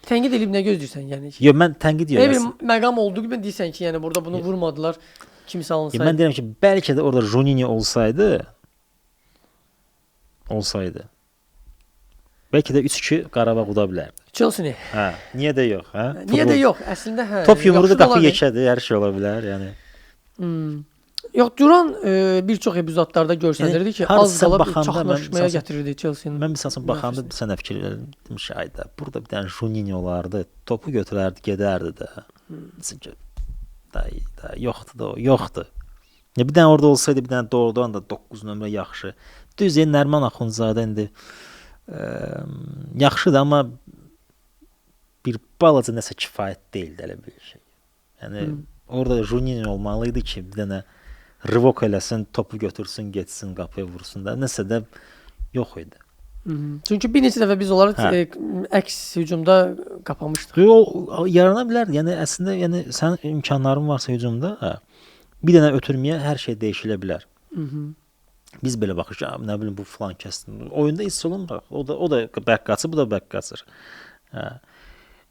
A: Tənqid edib nə gözləyirsən yəni ki?
B: Yox, mən tənqid
A: Elə
B: edirəm.
A: bir məqam olduğu kimi deyirsən ki, yəni burada bunu vurmadılar. Kimsə alınsaydı.
B: Mən deyirəm ki, bəlkə də orada Juninho olsaydı, bəlkə də 3-2 Qarabağ uda bilərdi.
A: Chelsea-ni.
B: Hə, niyə də yox, hə?
A: Niyə də yox? Əslində hə.
B: Top yumrudu,
A: yaxşı da
B: qapı
A: olardı.
B: yekədi, hər şey ola bilər, yəni.
A: Yox, Duran bir çox epizodlarda göstərirdi ki, az
B: hardasa
A: qala bir
B: baxanda mən
A: çaxnaşmaya
B: məsələn-
A: gətirirdi Chelsea-nin.
B: Mən məsələn baxanda bir sənə fikir verdim ki, ayda burada bir dənə Juninho olardı, topu götürərdi, gedərdi də. Çünki da yoxdur da o, yoxdur. Ya bir dənə orada olsaydı, bir dənə doğrudan da 9 nömrə yaxşı. Düz Nəriman Axundzadə indi yaxşıdır, amma bir balaca nəsə kifayət deyildi elə bir şey. Yəni orada Juninho olmalı idi ki, bir dənə rivok eləsin, topu götürsün, getsin, qapıya vursun da. Nəsə də yox idi.
A: Çünki bir neçə dəfə biz onları əks hücumda qapamışdıq.
B: O yarana bilər. Yəni əslində yəni sənin imkanların varsa hücumda, bir dənə ötürməyə hər şey dəyişilə bilər. Biz belə baxırıq, nə bilim bu filan kəsdir. Oyunda hiss olunmur. O da bək qaçır, bu da bək qaçır.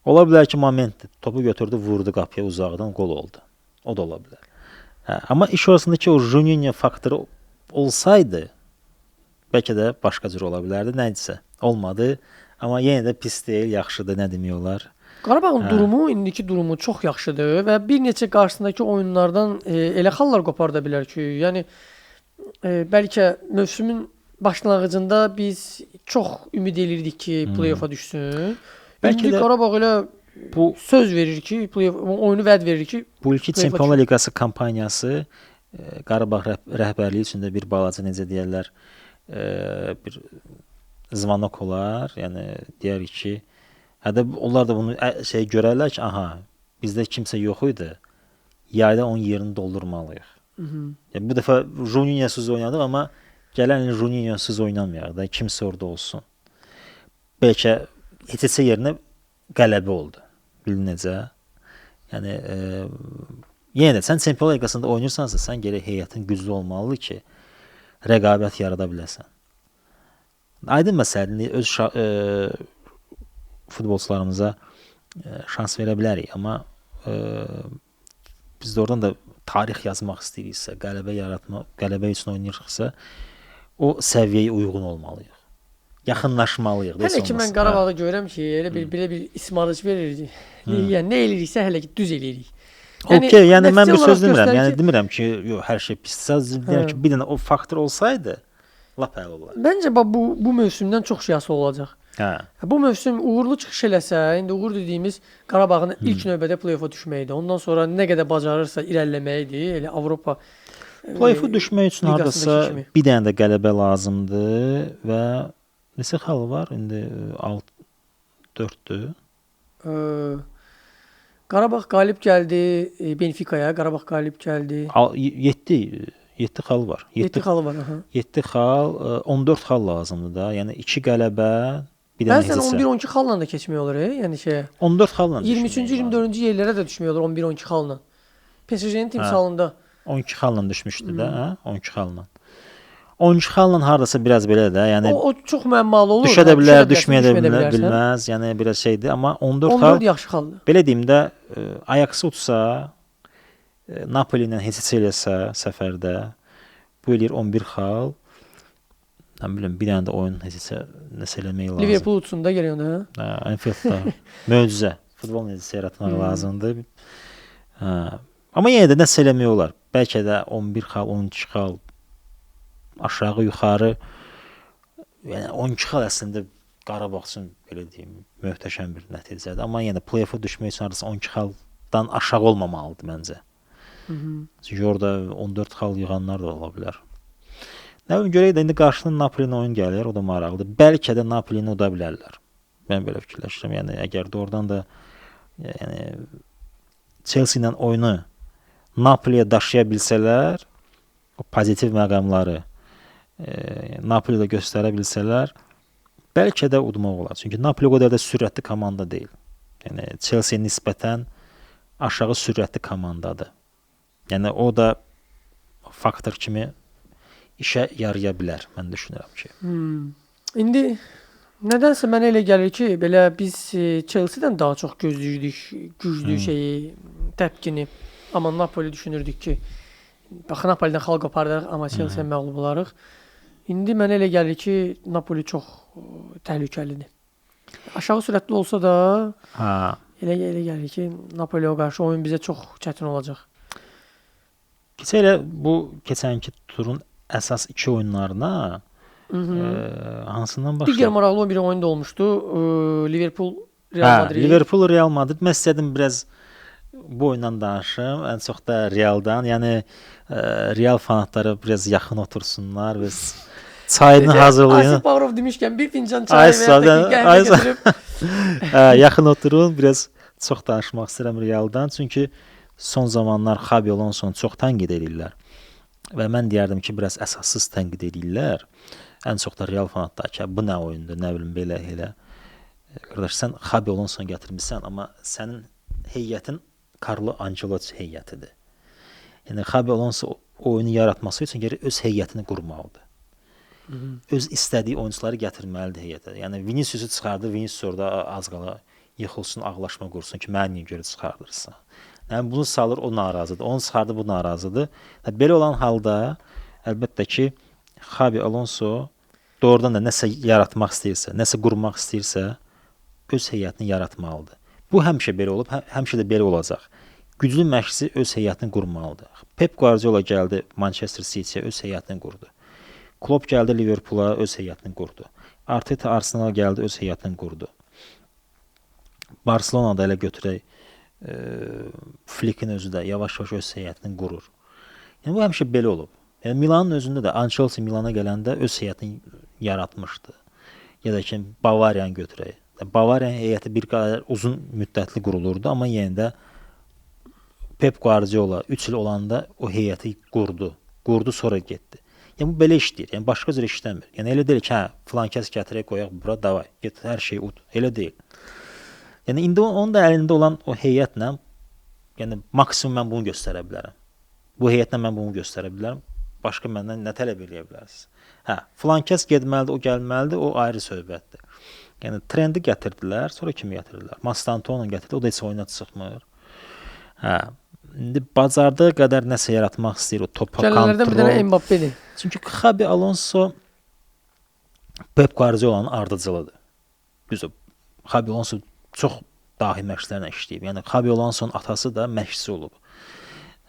B: Ola bilər ki, momentdir. Topu götürdü, vurdu qapıya uzaqdan, qol oldu. O da ola bilər. Amma iş orasında ki, o Juninho faktoru olsaydı, bəlkə də başqa cür ola bilərdi. Nədirsə, olmadı. Amma yenə də pis deyil, yaxşıdır, nə demək olar.
A: Qarabağın durumu, indiki durumu çox yaxşıdır və bir neçə qarşısındakı oyunlardan elə xallar qoparda bilər ki, yəni bəlkə mövsümün başlanğıcında biz çox ümid elirdik ki, play-offa düşsün. Bəlkə Qarabağ elə bu söz verir ki, oyunu vəd verir ki,
B: bu ilki Çempionlar Liqası kampaniyası Qarabağ rəhbərliyi üçün də bir balaca necə deyirlər, bir zvanok olar. Yəni deyər ki, hətta onlar da bunu görərlər ki, aha, bizdə kimsə yox idi. Yayda onun yerini doldurmalıyıq. Yəni bu dəfə Juninho-suz oynadıq, amma gələn il Juninho-suz oynamayaq da, kimsə orada olsun. Bəlkə heç yerinə qələbə oldu. Bildin necə? Yəni yenə də sən Çempionlar Liqasında oynayırsansa, sən gərək heyətin güclü olmalıdır ki, rəqabət yarada biləsən. Aydın məsələdir, öz futbolçularımıza şans verə bilərik, amma biz də oradan da tarix yazmaq istəyiriksə, qələbə üçün oynayırıqsa, o səviyyəyə uyğun olmalıyıq. Yaxınlaşmalıyıq.
A: Hələ ki mən Qarabağda görürəm ki, elə bir ismarıc verir. Yəni nə eləyiriksə hələ ki düz eləyirik.
B: Okey, yəni mən bir söz demirəm. Yəni demirəm ki, yox, hər şey pis. Sadəcə deyirəm ki, bir dənə o faktor olsaydı, lap əla olardı.
A: Məncə bu mövsümdən çox şey asılı olacaq. Bu mövsüm uğurlu çıxış eləsə, indi uğur dediyimiz Qarabağın ilk növbədə play-offa düşməkdir. Ondan sonra nə qədər bacarırsa irəliləməkdir. Elə Avropa
B: play-offa düşmək üçün hardasa bir dənə də qələbə lazımdır və neçə xal var? İndi 4-dür.
A: Qarabağ qalib gəldi Benfica-ya. Qarabağ qalib gəldi.
B: 7 xal var.
A: 7 xalı var.
B: 7 xal, 14 xal lazımdır da. Yəni 2 qələbə, bir dənə
A: heçəsə. Bəzən 11-12 xalla da keçmək olur, yəni
B: 14 xalla.
A: 23-cü, 24-cü yerlərə də düşmək olur 11-12 xalla. PSG-nin timsalında
B: 12 xalla düşmüşdü də, 12 xalla. 12 xalla hardasa biraz belə də, yəni
A: O çox müəmmalı olur.
B: düşə də bilər,
A: düşməyə
B: düşməyə də
A: bilərsən.
B: bilməz. Yəni biraz şeydir, amma 14 xal
A: 14 yaxşı xaldır.
B: belə deyim də, Ajax utsa, Napoli ilə heç eləsə səfərdə bu eləyir 11 xal. Mən bilmirəm, bir dənə də oyun necəsə nəsə eləmək lazım.
A: Liverpool üçün də gələn də.
B: Anfielddə möcüzə, futbol necəsə yaratmaq lazımdır. Amma yenə də nəsə eləmək olar. Bəlkə də 11 xal, 12 xal aşağı yuxarı, yəni 12 xal əslində Qarabağ üçün belə deyim, möhtəşəm bir nəticədir. Amma yenə play-offa düşmək üçün arası 12 xaldan aşağı olmamalıdır məncə. Çünki orada 14 xal yığanlar da ola bilər. Nə bilim, görək də indi qarşılığında Napoli-nin oyun gəlir, o da maraqlıdır. Bəlkə də Napoli-ni uda bilərlər. Mən belə fikirləşirəm. Yəni əgər doğrudan da yəni Chelsea ilə oyunu Napoliyə daşıya bilsələr, o pozitiv məqamları Napolidə göstərə bilsələr, bəlkə də udmaq olar. Çünki Napoli o qədər də sürətli komanda deyil. Yəni Chelsea nisbətən aşağı sürətli komandadır. Yəni o da faktor kimi işə yaraya bilər, mən düşünürəm ki.
A: İndi nədənsə mənə elə gəlir ki, belə biz Chelsea-dən daha çox gözləyirdik güclü şeyi, təpkini. Amma Napoli düşünürdük ki, bax Napolidən xal qopardıq, amma Chelsea məğlub olarıq. İndi mənə elə gəlir ki, Napoli çox təhlükəlidir. Aşağı sürətli olsa da, elə gəlir ki, Napoliyə qarşı oyun bizə çox çətin olacaq.
B: Elə bu keçənki turun əsas 2 oyunlarına hansından başlayaq?
A: Digər maraqlı bir oyun da olmuşdu. Liverpool Real Madrid.
B: Liverpool Real Madrid. Mən istədim biraz bu oyundan danışım. Ən çox da Realdan. Yəni Real fanatları biraz yaxın otursunlar və çayını hazırlayın.
A: Asif Bağırov demişkən bir fincan çay və ya da qəhvə götürüb
B: yaxın oturun. Biraz çox danışmaq istəyirəm Realdan. Çünki son zamanlar Xabi Alonsonu çox tənqid edirlər. Və mən deyərdim ki, biraz əsassız tənqid edirlər. Ən çox da Real fanatları ki, bu nə oyundur, nə bilim belə elə. Qardaş, sən Xabi Alonsonu gətirmisən, amma sənin heyətin Carlo Ancelotti heyətidir. Yəni Xabi Alonso oyunu yaratması üçün gərək öz heyətini qurmalıdır. Öz istədiyi oyunçuları gətirməlidir heyətə. Yəni Vinicius'u çıxardı, Vinicius orada az qala yıxılsın, ağlaşma qursun ki, mənə niyə görə çıxardırsan? Yəni bunu salır, o narazıdır. Onu çıxardı, bu narazıdır. Belə olan halda əlbəttə ki, Xabi Alonso doğrudan da nəsə yaratmaq istəyirsə, nəsə qurmaq istəyirsə, öz heyətini yaratmalıdır. Bu həmişə belə olub, həmişə də belə olacaq. Güclü məşqçi öz heyətini qurmalıdır. Pep Guardiola gəldi Manchester City-yə, öz heyətini qurdu. Klopp gəldi Liverpoola, öz heyətini qurdu. Arteta Arsenal gəldi, öz heyətini qurdu. Barcelona'da elə götürək, Flick'in özü də yavaş-yavaş öz heyətini qurur. Yəni bu həmişə belə olub. Yəni Milanın özündə də Ancelotti Milana gələndə öz heyətini yaratmışdı. Ya da ki Bavariyanı götürək. Bavariyanın heyəti bir qədər uzun müddətli qurulurdu, amma yenə də Pep Guardiola 3 il olanda o heyəti qurdu. Qurdu, sonra getdi. Yəni bu belə işləyir. Yəni başqa cür işləmir. Yəni elə deyil ki, hə, filan kəs gətirək qoyaq bura, davay, get hər şeyi ud. Elə deyil. Yəni indi onun da əlində olan o heyətlə, yəni maksimum mən bunu göstərə bilərəm. Bu heyətlə mən bunu göstərə bilərəm. Başqa məndən nə tələb edə bilərsiniz? Hə, filan kəs getməlidir, o gəlməlidir, o ayrı söhbətdir. Yəni trendi gətirdilər, sonra kimi gətirdilər? Mastantonu gətirdi, o da heç oyuna çıxmır. Hə, indi bacardığı qədər nəsə yaratmaq istəyir, o topa kontrol.
A: Gələnlərdən bir dənə Mbappe'dir.
B: Çünki Xabi Alonso Pep Guardiola'nın ardıcılıdır. Düzdür, Xabi Alonso çox dahi məşqçilərlə işləyib. Yəni Xabi Alonsonun atası da məşqçi olub.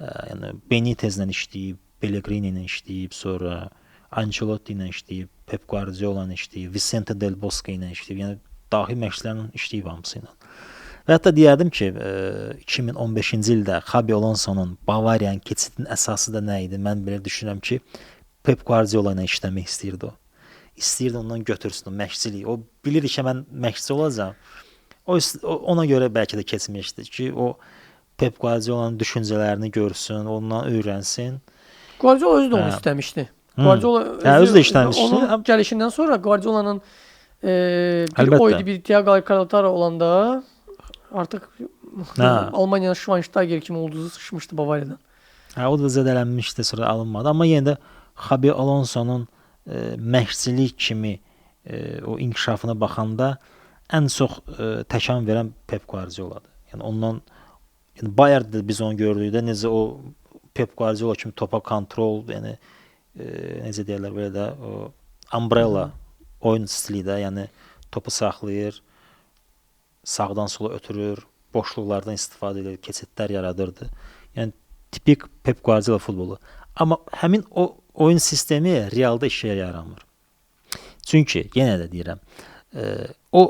B: Yəni Benitezlə işləyib, Pellegrini ilə işləyib, sonra Ancelotti ilə işləyib, Pep Guardiola ilə işləyib, Vicente Del Bosque ilə işləyib. Yəni dahi məşqçilərlə işləyib hamısı ilə. Və hətta deyərdim ki, 2015-ci ildə Xabi Alonsonun Bavariyanın keçidinin əsası da nə idi? Mən belə düşünürəm ki, Pep Guardiola ilə işləmək istəyirdi o. İstəyirdi ondan götürsün o məşqçiliyi. O bilirdi ki, mən məşqçi olacağam. Ona görə bəlkə də keçmişdi ki, o Pep Guardiola'nın düşüncələrini görsün, ondan öyrənsin.
A: Guardiola özü də onu istəmişdi. Guardiola
B: özü də işləmişdi.
A: Onun gəlişindən sonra Guardiola'nın bir oydu, bir Thiago Alcantara olanda artıq Almaniyanın Schweinsteiger kimi ulduzu sıçmışdı Bavariyadan.
B: O da zədələnmişdi, sonra alınmadı. Amma yenə də Xabi Alonsonun məşqçilik kimi o inkişafına baxanda ən çox təkan verən Pep Guardiola'dır. Yəni ondan Bayerndə biz onu gördükdə necə o Pep Guardiola kimi topa kontrol, yəni necə deyirlər belə də o umbrella oyun stili də, yəni topu saxlayır, sağdan sola ötürür, boşluqlardan istifadə edir, keçidlər yaradırdı. Yəni tipik Pep Guardiola futbolu. Amma həmin o oyun sistemi realda işə yaramır. Çünki yenə də deyirəm, o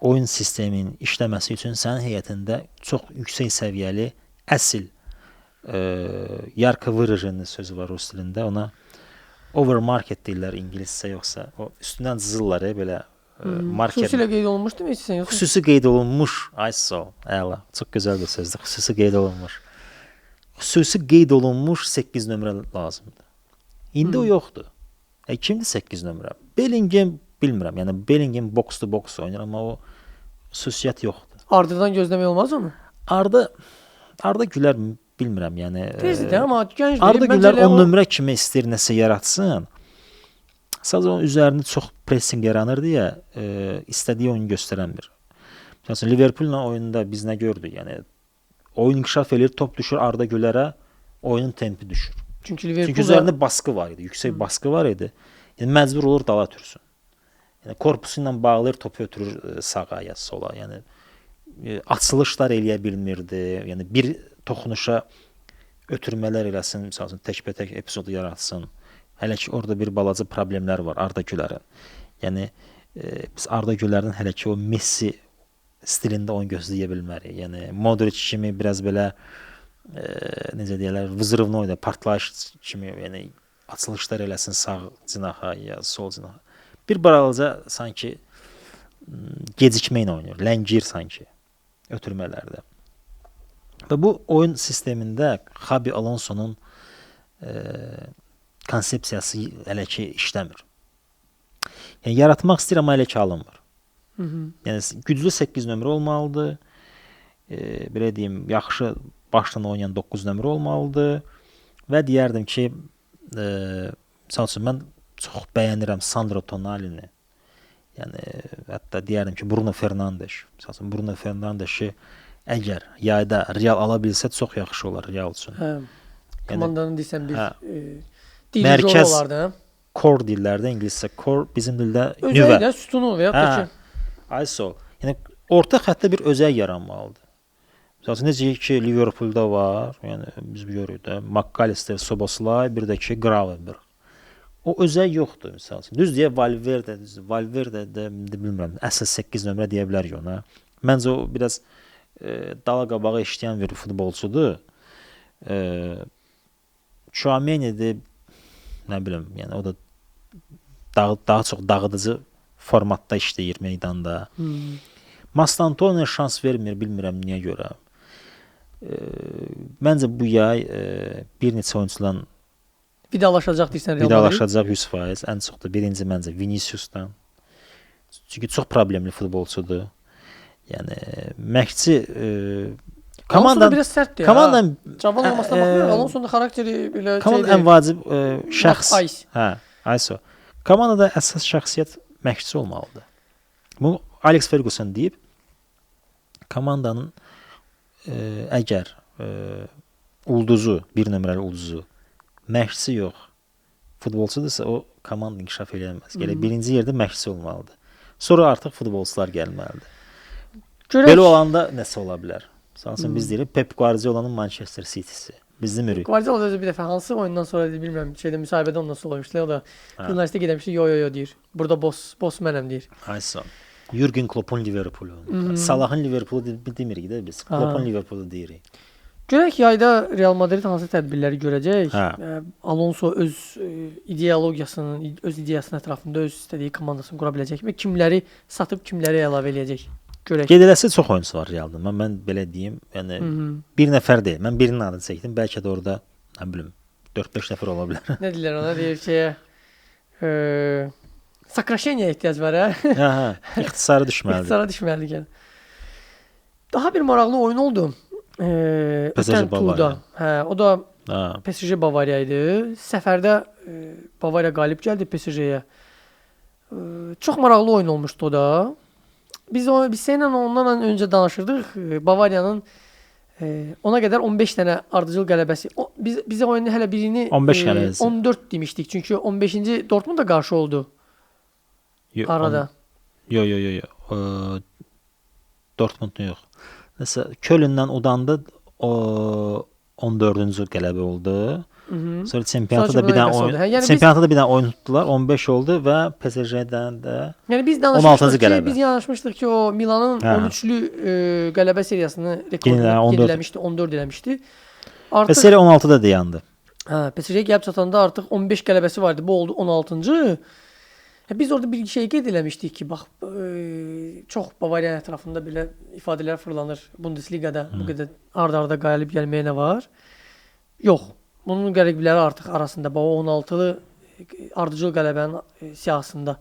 B: oyun sisteminin işləməsi üçün sənin heyətində çox yüksək səviyyəli əsl yarko выраженный sözü var rus dilində. Ona overmarket deyirlər ingiliscə, yoxsa o üstündən cızırlar belə market.
A: Xüsusilə qeyd olunmuşdu mu istəsən yoxsa?
B: Xüsusi qeyd olunmuş. ISO. Əla. Çox gözəl bir sözdür. Xüsusi qeyd olunmuş. Xüsusi qeyd olunmuş 8 nömrə lazımdır. İndi o yoxdur. Kimdir 8 nömrə? Bellingham bilmirəm. Yəni Bellingham box to box oynayır, amma o xüsusiyyət yoxdur.
A: Ardadan gözləmək olmaz onu?
B: Arda Gülər bilmirəm, yəni
A: tezdir, amma gəncdir.
B: Arda Gülər 10 nömrə kimi istəyir nəsə yaratsın. Sadəcə onun üzərində çox pressing yaranır deyə istədiyi oyunu göstərənmir. Məsələn, Liverpool'la oyunda biz nə gördük? Yəni oyun inkişaf edir, top düşür Arda Gülərə, oyunun tempi düşür.
A: Çünki Liverpool
B: üzərində baskı var idi, yüksək baskı var idi. Yəni məcbur olur dala ötürsün. Yəni korpusu ilə bağlayır, topu ötürür sağa ya sola. Yəni açılışlar eləyə bilmirdi. Yəni bir toxunuşa ötürmələr eləsin, məsələn, təkbətək epizodu yaratsın. Hələ ki orada bir balaca problemlər var Arda Gülərin. Yəni biz Arda Gülərin hələ ki o Messi stilində oyun gözləyə bilmərik. Yəni Modric kimi biraz belə necə deyirlər, vızırıvını oynar, partlayış kimi, yəni açılışlar eləsin sağ cinaha ya sol cinaha. Bir balaca sanki gecikmə ilə oynayır, ləngir sanki ötürmələrdə. Və bu oyun sistemində Xabi Alonso'nun konsepsiyası hələ ki işləmir. Yəni yaratmaq istəyir, amma hələ ki alınmır. Yəni güclü 8 nömrə olmalıdır. Belə deyim, yaxşı başdan oynayan 9 nömrə olmalıdır. Və deyərdim ki, məsəl üçün mən çox bəyənirəm Sandro Tonali'ni. Yəni hətta deyərdim ki, Bruno Fernandes. Məsəl üçün Bruno Fernandes'i əgər yayda Real ala bilsə çox yaxşı olar Real üçün.
A: Hə. Komandanın desən bir
B: mərkəz
A: olardı, hə?
B: Core dillərdə, ingiliscə core, bizim dildə nüvə.
A: Özəyi də sütunu və ya da ki.
B: ISO. Yəni orta xəttdə bir özəy yaranmalıdır. Məsələn, necə ki Liverpoolda var, yəni biz görürük də, McAllister, Szoboszlai, bir də ki Gravenberch. O özəy yoxdur məsələn. Düz deyə Valverde də bilmirəm, əsas 8 nömrə deyə bilərik ona. Məncə o biraz dala qabağa işləyən bir futbolçudur. Tchouaméni'dir, nə bilim, yəni o da daha çox dağıdıcı formatda işləyir meydanda. Mastantuo'ya şans vermir, bilmirəm niyə görə. Məncə bu yay bir neçə oyuncularla
A: vidalaşacaq deyirsən Real Madrid.
B: Vidalaşacaq 100%. Ən çox da birinci məncə Vinicius'dan. Çünki çox problemli futbolçudur. Yəni məşqçi
A: komandanın biraz sərtdir.
B: Komandanın
A: cavan olmasına baxmayaraq Alonso'nun xarakteri belə
B: komandanın ən vacib şəxs.
A: ISO.
B: Komandada əsas şəxsiyyət məşqçi olmalıdır. Bu Alex Ferguson deyib, komandanın əgər ulduzu, bir nömrəli ulduzu məşqçi yox, futbolçudursa o komanda inkişaf eləməz. Gələ birinci yerdə məşqçi olmalıdır. Sonra artıq futbolçular gəlməlidir. Belə olanda nəsə ola bilər. Sanırım biz deyirik Pep Guardiola'nın Manchester City'si. Biz demirik.
A: Guardiola özü bir dəfə hansı oyundan sonra bilmirəm, müsahibədə ondan sonra olmuşdu. O da jurnalistə gedəmişdi, yo deyir. Burada boss mənəm deyir.
B: Aysa. Jürgen Klopp'un Liverpool'u. Salah'ın Liverpool'u demirik də biz. Klopp'un Liverpool'u deyirik.
A: Görək yayda Real Madrid hansı tədbirləri görəcək. Alonso öz ideologiyasının, öz ideyasının ətrafında öz istədiyi komandasını qura biləcək və kimləri satıb kimləri əlavə eləyəcək. Görək.
B: Qeyd eləsə çox oyunçu var Realda. Mən belə deyim, yəni bir nəfər deyil. Mən birinin adını çəkdim. Bəlkə də orada, nə bilim, 4-5 nəfər ola bilər.
A: Nə deyirlər ona? Deyir ki, сокращение ehtiyac var, hə?
B: Hə, ixtisara düşməlidir.
A: İxtisara düşməlidir. Daha bir maraqlı oyun oldu. Ötən turda. Hə, o da
B: Ha.
A: PSG Bavariya idi. Səfərdə Bavariya qalib gəldi PSG-yə. Çox maraqlı oyun olmuşdu o da. Biz seninlə ondan öncə danışırdıq. Bavariyanın ona qədər 15 dənə ardıcıl qələbəsi. Bizə oyunun hələ birini
B: 15 qələbəsi.
A: 14 demişdik. Çünki 15-ci Dortmund da qarşı oldu arada.
B: Yo. Dortmund yox. Nəsə Kölndən udandı. O 14-cü qələbə oldu. Sonra çempionatda da bir dənə oyun. Yəni çempionatda da bir dənə oyun tutdular. 15 oldu və PSG-dən də
A: yəni biz danışmışdıq ki, biz danışmışdıq ki, o Milanın 13-lü qələbə seriyasını rekord yeniləmişdi, 14 eləmişdi.
B: Artıq seriya 16-da dayandı.
A: PSG gəlib çatanda artıq 15 qələbəsi vardı. Bu oldu 16-cı. Biz orada bir şey qeyd eləmişdik ki, bax çox Bavariya ətrafında belə ifadələr fırlanır. Bundesliqada bu qədər arda-arda qalib gəlməyə nə var? Yox. Bunun qələbələri artıq arasında o 16-lı ardıcıl qələbənin siyahısında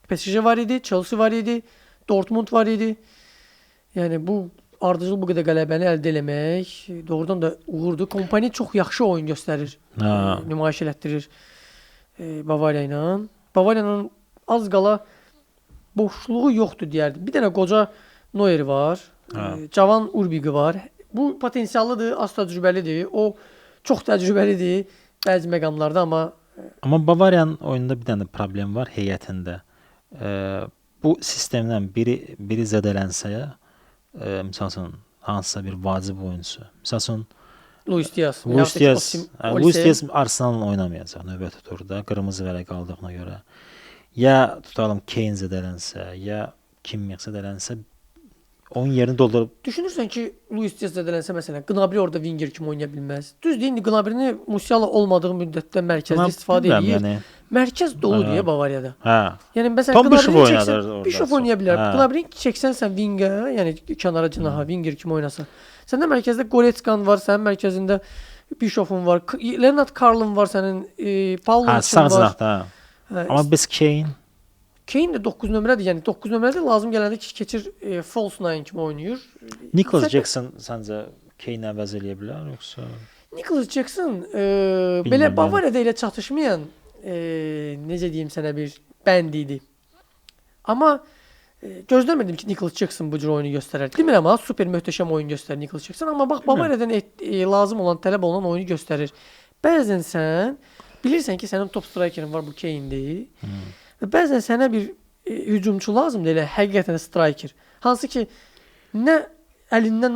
A: PSG var idi, Chelsea var idi, Dortmund var idi. Yəni bu ardıcıl bu qədər qələbəni əldə eləmək doğrudan da uğurdur. Kompaniya çox yaxşı oyun göstərir, nümayiş elətdirir Bavariya ilə. Bavariyanın az qala boşluğu yoxdur deyərdim. Bir dənə qoca Neuer var, cavan Urbigi var. Bu potensiallıdır, az təcrübəlidir. O çox təcrübəlidir bəzi məqamlarda, amma
B: Bavariyanın oyununda bir dənə problem var heyətində. Bu sistemdən biri zədələnsə, məsəl üçün hansısa bir vacib oyunçu, məsəl üçün
A: Luis Diaz
B: Arsenal'la oynamayacaq növbəti turda, qırmızı vərəq aldığına görə. Ya tutalım Kane zədələnsə, ya kim zədələnsə onun yerini doldurub.
A: Düşünürsən ki, Luis Diaz zədələnsə məsələn, Gnabry orada winger kimi oynaya bilməz. Düzdür, indi Gnabry'ni Musiala olmadığı müddətdə mərkəzdə istifadə edir. Yəni, mərkəz doludur ya Bavariyada. Yəni məsələn Gnabry Bishop oynaya bilər. Gnabry çəksən sən wingə, yəni kənara cinaha winger kimi oynasa. Səndə mərkəzdə Goretzka var, sənin mərkəzində Bishop'un var, Leonard Carl'ın var, sənin Paulo var.
B: Sağ cinahda. Amma biz
A: Kane də 9 nömrədir. Yəni 9 nömrədə lazım gələndə keçir false nine kimi oynayır.
B: Nicholas Jackson səncə Kane-ə əvəz eləyə bilər yoxsa?
A: Nicholas Jackson belə Bavariyada ilə çatışmayan necə deyim sənə bir bənd idi. Amma gözləmirdim ki, Nicholas Jackson bu cür oyunu göstərər. Demirəm ha, super möhtəşəm oyun göstərir Nicholas Jackson, amma bax Bavariyadan lazım olan, tələb olunan oyunu göstərir. Bəzən sən bilirsən ki, sənin top strikerin var, bu Kane-dir. Bəzən sənə bir hücumçu lazımdır, elə həqiqətən striker. Hansı ki, nə əlindən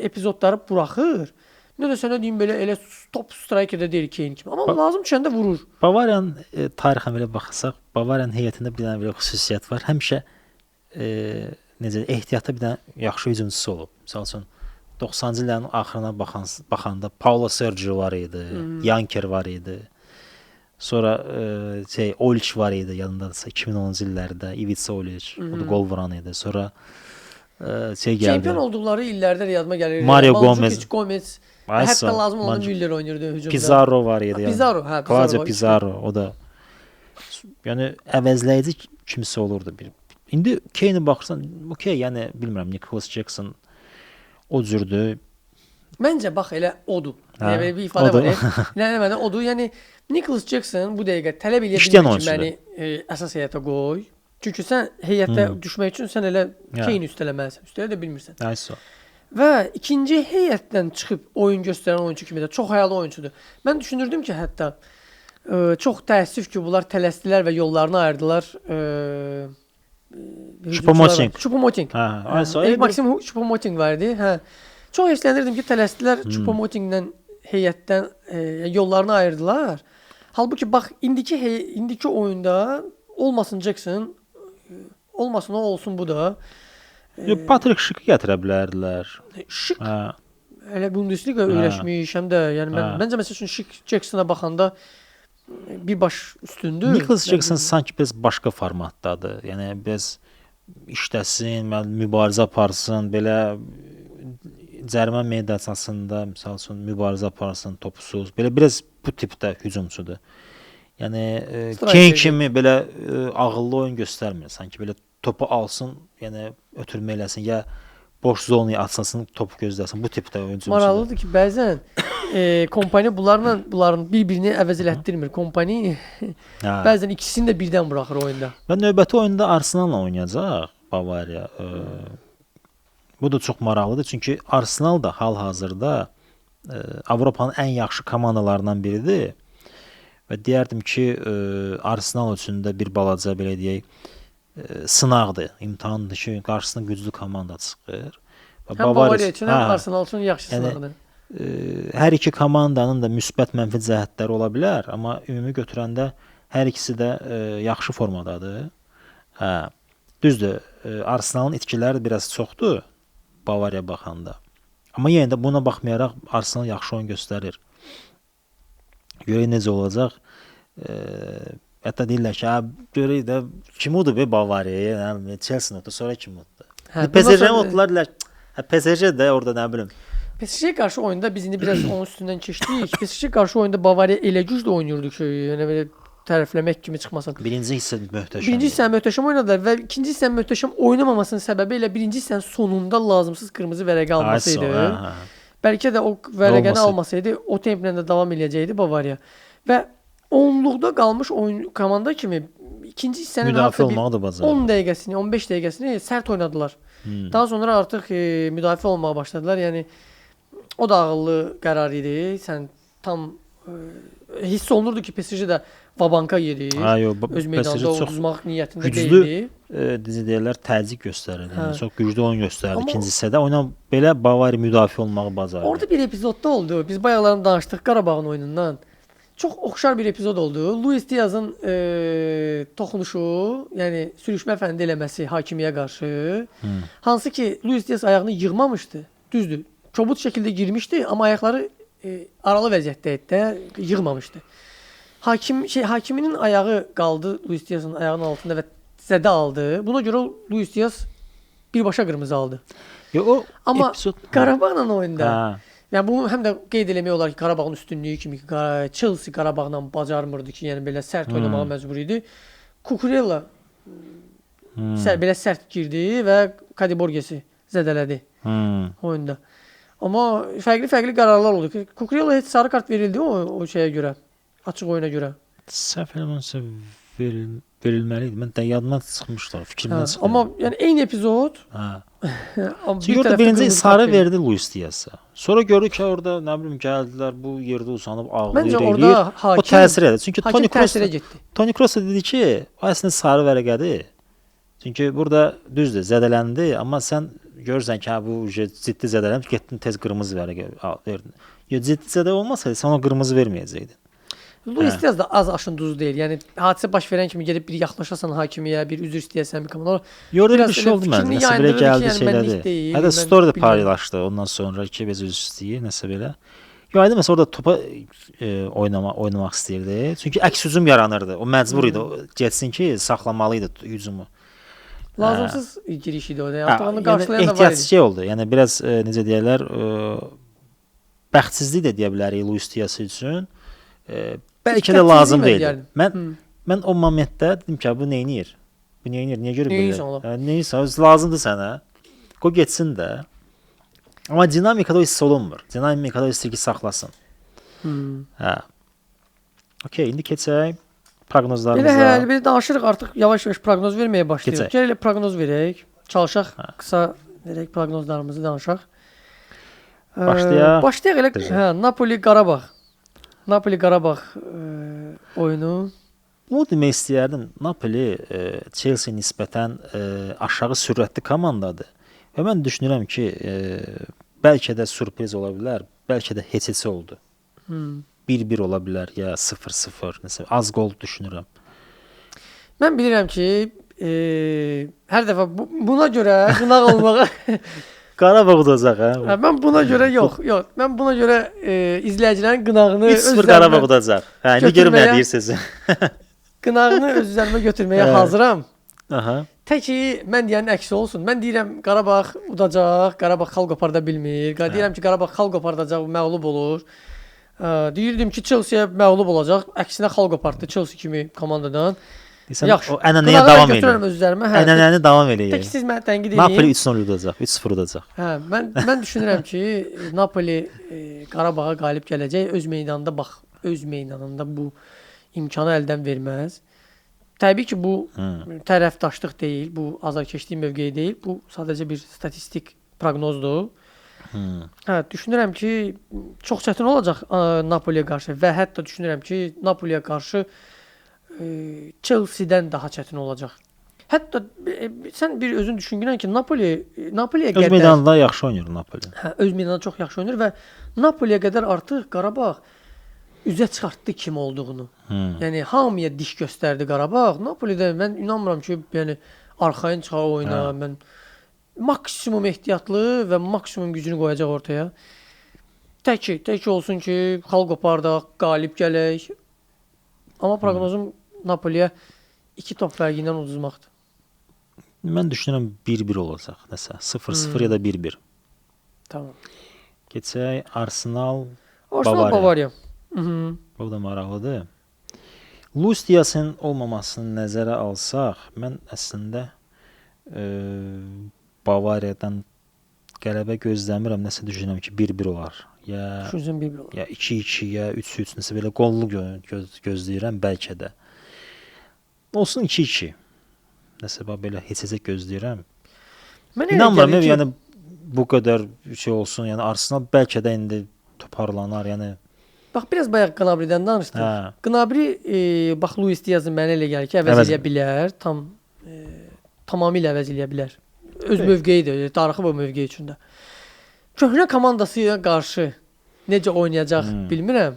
A: epizodları buraxır, nə də sənə deyim belə elə top strikerdə deyil Kane kimi. Amma lazım düşəndə vurur.
B: Bavariyanın tarixinə belə baxsaq, Bavariyanın heyətində bir dənə belə xüsusiyyət var. Həmişə necə ehtiyatda bir dənə yaxşı hücumçusu olub. Məsəl üçün 90-cı illərin axırına baxanda Paulo Sergio var idi, Yanker var idi. Sonra Olic var idi, yadındadırsa 2010-cu illərdə Ivica Olic, o da gol vuran idi. Sonra gəldi.
A: Çempion olduqları illərdə yadıma gəlir.
B: Mario
A: Gomez. Hətta lazım olanda Müller oynayırdı hücumda.
B: Pizarro var idi.
A: Pizarro,
B: Claudio Pizarro, o da yəni əvəzləyici kimsə olurdu bir. İndi Kane-ə baxırsan, okey, yəni bilmirəm, Nicholas Jackson o cürdür.
A: Məncə bax elə odur. Yəni belə bir ifadə var. Nə odur? Yəni Nicholas Jackson bu dəqiqə tələb edə bilmir ki, məni əsas heyətə qoy. Çünki sən heyətə düşmək üçün sən elə Kane üstələməlisən. Üstələ də bilmirsən.
B: Ayso.
A: Və ikinci heyətdən çıxıb oyun göstərən oyunçu kimi də çox həyalı oyunçudur. Mən düşünürdüm ki, hətta çox təəssüf ki, bunlar tələsdilər və yollarını ayırdılar. Choupo-Moting. Maxim Choupo-Moting var idi. Çox hirslənirdim ki, tələsdilər Choupo-Motinglə heyətdən yollarını ayırdılar. Halbuki bax indiki oyunda olmasın Jackson, olmasın o, olsun bu da.
B: Patrick Schick'i gətirə bilərdilər.
A: Schick elə Bundesliga öyrəşmiş, həm də yəni məncə məsəl üçün Schick Jacksona baxanda bir baş üstündür.
B: Nicholas Jackson sanki biraz başqa formatdadır. Yəni biz işləsin, mübarizə aparsın, belə cərimə meydançasında məsəl üçün mübarizə aparsın, topsuz. Belə biraz bu tipdə hücumçudur. Yəni Kane kimi belə ağıllı oyun göstərmir. Sanki belə topu alsın, yəni ötürmə eləsin, ya boş zonaya atsın, topu gözləsin. Bu tipdə oyunçudur.
A: Maraqlıdır ki, bəzən kompaniya bunların bir-birini əvəz elətdirmir. Kompaniya bəzən ikisini də birdən buraxır oyunda.
B: Və növbəti oyunda Arsenal'la oynayacaq Bavariya. Bu da çox maraqlıdır. Çünki Arsenal da hal-hazırda Avropanın ən yaxşı komandalarından biridir. Və deyərdim ki, Arsenal üçün də bir balaca belə deyək, sınaqdır, imtahandır ki, qarşısına güclü komanda çıxır.
A: Həm Bavariya üçün, həm Arsenal üçün yaxşı sınaqdır.
B: Hər iki komandanın da müsbət mənfi cəhətləri ola bilər, amma ümumi götürəndə hər ikisi də yaxşı formadadır. Düzdür, Arsenalın itkiləri biraz çoxdur Bavariya baxanda. Amma yenə də buna baxmayaraq Arsenal yaxşı oyun göstərir. Görək necə olacaq. Hətta deyirlər ki, görək də kim odur be Bavariyaya, Chelsea odur, sonra kim odur? PSG-ni oturlar, PSG də orada nə bilim.
A: PSG qarşı oyunda biz indi biraz onun üstündən keçdik. PSG qarşı oyunda Bavariya elə güclü oynayırdı ki, yəni belə tərəfləmək kimi çıxmasın.
B: Birinci hissə möhtəşəm.
A: Birinci hissə möhtəşəm oynadılar və ikinci hissə möhtəşəm oynamamasının səbəbi ilə birinci hissənin sonunda lazımsız qırmızı vərəqə alması idi. Bəlkə də o vərəqəni almasaydı, o templə də davam eləyəcəkdi Bavariya. Və onluqda qalmış oyun komanda kimi ikinci hissənin
B: müdafiə olmağı da bacardı.
A: 10 dəqiqəsini, 15 dəqiqəsini sərt oynadılar. Daha sonra artıq müdafiə olmağa başladılar. Yəni o da ağıllı qərar idi. Sən tam hiss olunurdu ki, PSG də vabanka yedi. Öz meydanda uduzmaq niyyətində deyildi.
B: Güclü deyirlər, təzyiq göstərir. Yəni çox güclü oyun göstərdi ikinci hissədə. Oyuna belə Bavariya müdafiə olmağı bacardı. Orada
A: bir epizodda oldu. Biz bayaqlarını danışdıq Qarabağın oyunundan. Çox oxşar bir epizod oldu. Luis Diaz'ın toxunuşu, yəni sürüşmə fəndi eləməsi hakimiyə qarşı. Hansı ki Luis Diaz ayağını yığmamışdı. Düzdür. Kobud şəkildə girmişdi, amma ayaqları aralı vəziyyətdə idi də, yığmamışdı. Hakiminin ayağı qaldı Luis Diaz'ın ayağının altında və zədə aldı. Buna görə Luis Diaz birbaşa qırmızı aldı. Amma Qarabağla oyunda yəni bu həm də qeyd eləmək olar ki, Qarabağın üstünlüyü kimi Chelsea Qarabağla bacarmırdı ki, yəni belə sərt oynamağa məcbur idi. Cucurella belə sərt girdi və Kadi Borges'i zədələdi oyunda. Amma fərqli qərarlar oldu ki, Cucurella heç sarı kart verildi o şeyə görə, açıq oyuna görə.
B: Səhv eləmirəmsə verilməli idi. Mən də yadımdan çıxmışdı, fikrimdən çıxdı.
A: Amma yəni eyni epizod.
B: Çünki birinci sarı verdi Luis Diaz'a. Sonra gördük ki, orada nə bilim gəldilər, bu yerdə uzanıb ağlayır.
A: Məncə orada hakim
B: o təsir edir. Çünki
A: Toni
B: Kroos dedi ki, o əslində sarı vərəqədir. Çünki burada düzdür, zədələndi, amma sən görürsən ki, bu ciddi zədələnib, getdin tez qırmızı vərəqə verdin. Ciddi zədə olmasaydı sən ona qırmızı verməyəcəydin.
A: Luis Diaz da az aşın duzu deyil. Yəni hadisə baş verən kimi gedib bir yaxlaşasan hakimiyə, bir üzr istəyəsən bir komanda.
B: Yorda bir şey oldu məndə. Nəsə belə gəldi şeylədi. Hətta story da paylaşdı ondan sonra ki, biz üzr istəyir, nəsə belə. Yox, məsələn orada topa oynamaq istəyirdi. Çünki əks hücum yaranırdı. O məcbur idi. Getsin ki, saxlamalı idi hücumu.
A: Lazımsız giriş idi o da. Artıq qarşılayan da var idi.
B: Ehtiyat şey oldu. Yəni biraz necə deyirlər, bəxtsizlik də deyə bilərik Luis Diaz üçün. Bəlkə də lazım deyil. Mən o momentdə dedim ki, bu neynir? Bu neynir? Niyə görə belə? Neysə, lazımdır sənə. Qoy getsin də. Amma dinamikada o hiss olunmur. Dinamikada o hissi ki, saxlasın. Okey, indi keçək proqnozlarımıza.
A: Belə danışırıq, artıq yavaş-yavaş proqnoz verməyə başlayırıq. Gəl elə proqnoz verək. Çalışaq, qısa verək proqnozlarımızı danışaq. Başlayaq elə Napoli-Qarabağ. Napoli-Qarabağ oyunu.
B: Bunu demək istəyərdim. Napoli Chelsea nisbətən aşağı sürətli komandadır. Və mən düşünürəm ki, bəlkə də sürpriz ola bilər, bəlkə də heç oldu. 1-1 ola bilər, ya 0-0, nəsə az gol düşünürəm.
A: Mən bilirəm ki, hər dəfə buna görə qınaq olmağa
B: Qarabağ udacaq, hə?
A: Mən buna görə yox. Mən buna görə izləyicilərin qınağını
B: 3-0 Qarabağ udacaq. Hə, indi görüm nə deyirsiniz.
A: Qınağını öz üzərimə götürməyə hazıram.
B: Aha.
A: Tək ki, mən deyənin əksi olsun. Mən deyirəm Qarabağ udacaq, Qarabağ xal qoparda bilmir. Deyirəm ki, Qarabağ xal qopardacaq, məğlub olur. Deyirdim ki, Chelsea məğlub olacaq. Əksinə xal qopartdı Chelsea kimi komandadan.
B: Desən
A: Yaxşı.
B: o ənənəyə
A: Qulağı
B: davam
A: götürürəm
B: eləyir.
A: öz üzərimə. Hə.
B: Ənənəni davam eləyir.
A: Tək siz mənə tənqid
B: Napoli
A: edin.
B: 3-0 udacaq, 3-0 udacaq.
A: Hə, mən düşünürəm ki, Napoli Qarabağa qalib gələcək. Öz meydanında bax, öz meydanında bu imkanı əldən verməz. Təbii ki, bu tərəfdaşlıq deyil, bu azarkeşlik mövqeyi deyil. Bu sadəcə bir statistik proqnozdur. Hə, düşünürəm ki, çox çətin olacaq Napoliyə qarşı və hətta düşünürəm ki, Napoliyə qarşı Chelsea-dən daha çətin olacaq. Hətta sən bir özün düşünürsən ki, Napoliyə qədər
B: öz meydanında yaxşı oynayır Napoli.
A: Hə, öz meydanında çox yaxşı oynayır və Napoliyə qədər artıq Qarabağ üzə çıxartdı kim olduğunu. Yəni hamıya diş göstərdi Qarabağ. Napolidə mən inanmıram ki, yəni arxayın çıxa oyuna, mən maksimum ehtiyatlı və maksimum gücünü qoyacaq ortaya. Tək olsun ki, xal qopardaq, qalib gələk. Amma proqnozum Napoliyə 2 top fərqi ilə uduzmaqdır.
B: Mən düşünürəm 1-1 olacaq nəsə. 0-0 ya da 1-1.
A: Tamam.
B: Keçək Arsenal
A: Bavariya.
B: Bu da maraqlıdır. Luis Diaz'ın olmamasını nəzərə alsaq, mən əslində Bavariyadan qələbə gözləmirəm. Nəsə düşünürəm ki, 1-1 olar. Ya
A: 1-1 olar.
B: Ya 2-2 ya 3-3 nəsə belə qollu gözləyirəm bəlkə də. Olsun 2-2. Nəsə belə heç gözləyirəm.
A: Mən
B: İnanmıram, yəni bu qədər şey olsun. Yəni Arsenal bəlkə də indi toparlanar, yəni.
A: Bax biraz bayaq Gnabri'dən danışdıq.
B: Hə.
A: Gnabry bax Luis Diaz-ı mənə elə gəlir ki, əvəz eləyə bilər, tamamilə əvəz eləyə bilər. Öz mövqeyidir, darıxıb o mövqeyi üçün də. Köhnə komandasına qarşı necə oynayacaq bilmirəm.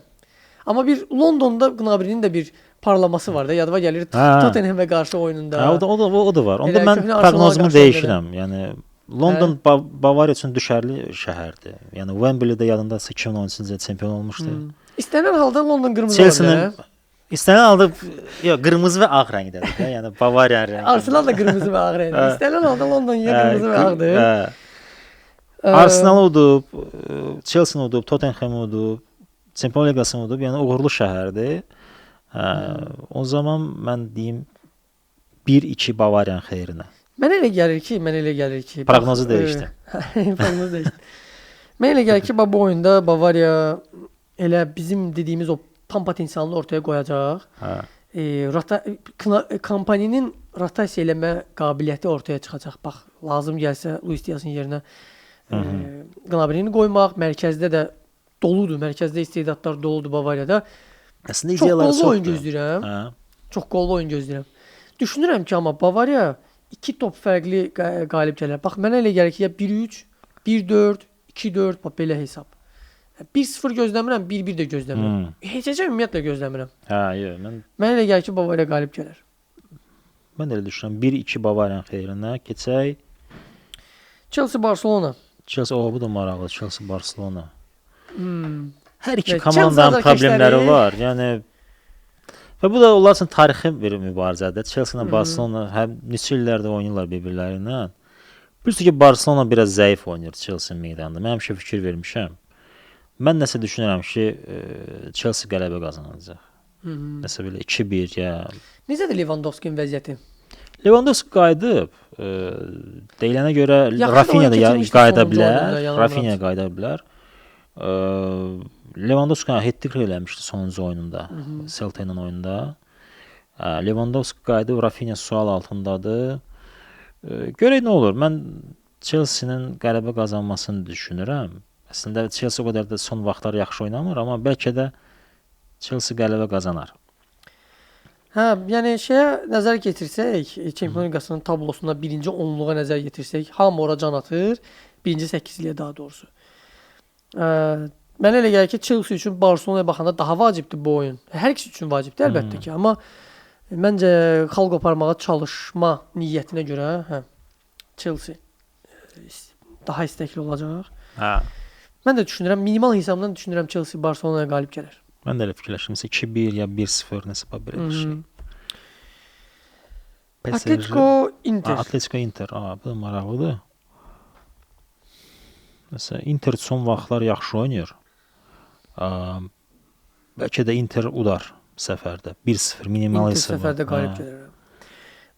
A: Amma bir Londonda Gnabry'nin də bir parlaması var da, yadıma gəlir Tottenhamə qarşı oyununda.
B: Hə, o da var. Onda mən proqnozumu dəyişirəm. Yəni London Bavariya üçün düşərli şəhərdir. Yəni Wembley-də yadındasa 2013-cü ildə çempion olmuşdu.
A: İstənilən halda London qırmızı
B: Chelsea-nin istənilən halda qırmızı və ağ rəngdədir də. Yəni Bavariya rəngi.
A: Arsenal da qırmızı və ağ rəngdə. İstənilən halda London ya qırmızı və ağdır.
B: Arsenal udub, Chelsea udub, Tottenham udub, Çempion Liqasını udub. Yəni uğurlu şəhərdir. O zaman mən deyim 1-2 Bavariyanın xeyrinə.
A: Mənə elə gəlir ki,
B: proqnozu dəyişdi.
A: Proqnozu dəyişdi. Mənə elə gəlir ki, bu oyunda Bavariya elə bizim dediyimiz o tam potensialını ortaya qoyacaq. Kompaninin rotasiya eləmə qabiliyyəti ortaya çıxacaq. Bax, lazım gəlsə Luis Diaz'ın yerinə Gnabry'ni qoymaq, mərkəzdə də doludur. Mərkəzdə istedadlar doludur Bavariyada.
B: Əslində ideyaları çoxdur.
A: Çox qollu oyun gözləyirəm. Çox qollu oyun gözləyirəm. Düşünürəm ki, amma Bavariya 2 top fərqli qalib gələr. Bax, mənə elə gəlir ki, ya 1-3, 1-4, 2-4, bax belə hesab. 1-0 gözləmirəm, 1-1 də gözləmirəm. Heçəcə ümumiyyətlə gözləmirəm. Mənə elə gəlir ki, Bavariya qalib gələr.
B: Mən də elə düşünürəm. 1-2 Bavariyanın xeyrinə keçək.
A: Chelsea-Barcelona.
B: Chelsea, bu da maraqlı. Chelsea-Barcelona. Hər iki komandanın problemləri var. Yəni və bu da onlar üçün tarixi bir mübarizədir. Chelsea ilə Barcelona həm neçə illərdir oynayırlar bir-birləri ilə. Bilirsiz ki, Barcelona biraz zəif oynayır Chelsea meydanında. Mən həmişə fikir vermişəm. Mən nəsə düşünürəm ki, Chelsea qələbə qazanacaq. Nəsə belə 2-1 ya. Necədir
A: Lewandowski'nin vəziyyəti?
B: Lewandowski qayıdıb. Deyilənə görə Rafinha da qayıda bilər. Rafinha qayıda bilər. Lewandowski hat-trick eləmişdi sonuncu oyununda, Celta ilə oyunda. Lewandowski qayıdıb, Rafinha sual altındadır. Görək nə olur. Mən Chelsea-nin qələbə qazanmasını düşünürəm. Əslində Chelsea o qədər də son vaxtlar yaxşı oynamır, amma bəlkə də Chelsea qələbə qazanar.
A: Hə, yəni nəzər yetirsək, Çempionlar Liqasının tablosunda birinci 10-luğa nəzər yetirsək, hamı ora can atır, birinci 8-liyə daha doğrusu. Mənə elə gəlir ki, Chelsea üçün Barcelona'ya baxanda daha vacibdir bu oyun. Hər ikisi üçün vacibdir əlbəttə ki, amma məncə xal qoparmağa çalışma niyyətinə görə, Chelsea daha istəkli olacaq. Mən də düşünürəm, minimal hesabdan düşünürəm Chelsea Barcelona'ya qalib gələr.
B: Mən də elə fikirləşirəm. 2-1 ya 1-0 nəsə belə bir şey.
A: Atletico Inter.
B: Atletico Inter. Bu da maraqlıdır. Məsələn, Inter son vaxtlar yaxşı oynayır. Bəlkə də Inter udar səfərdə. 1-0 minimal hesabla.
A: Inter səfərdə qalib gələr.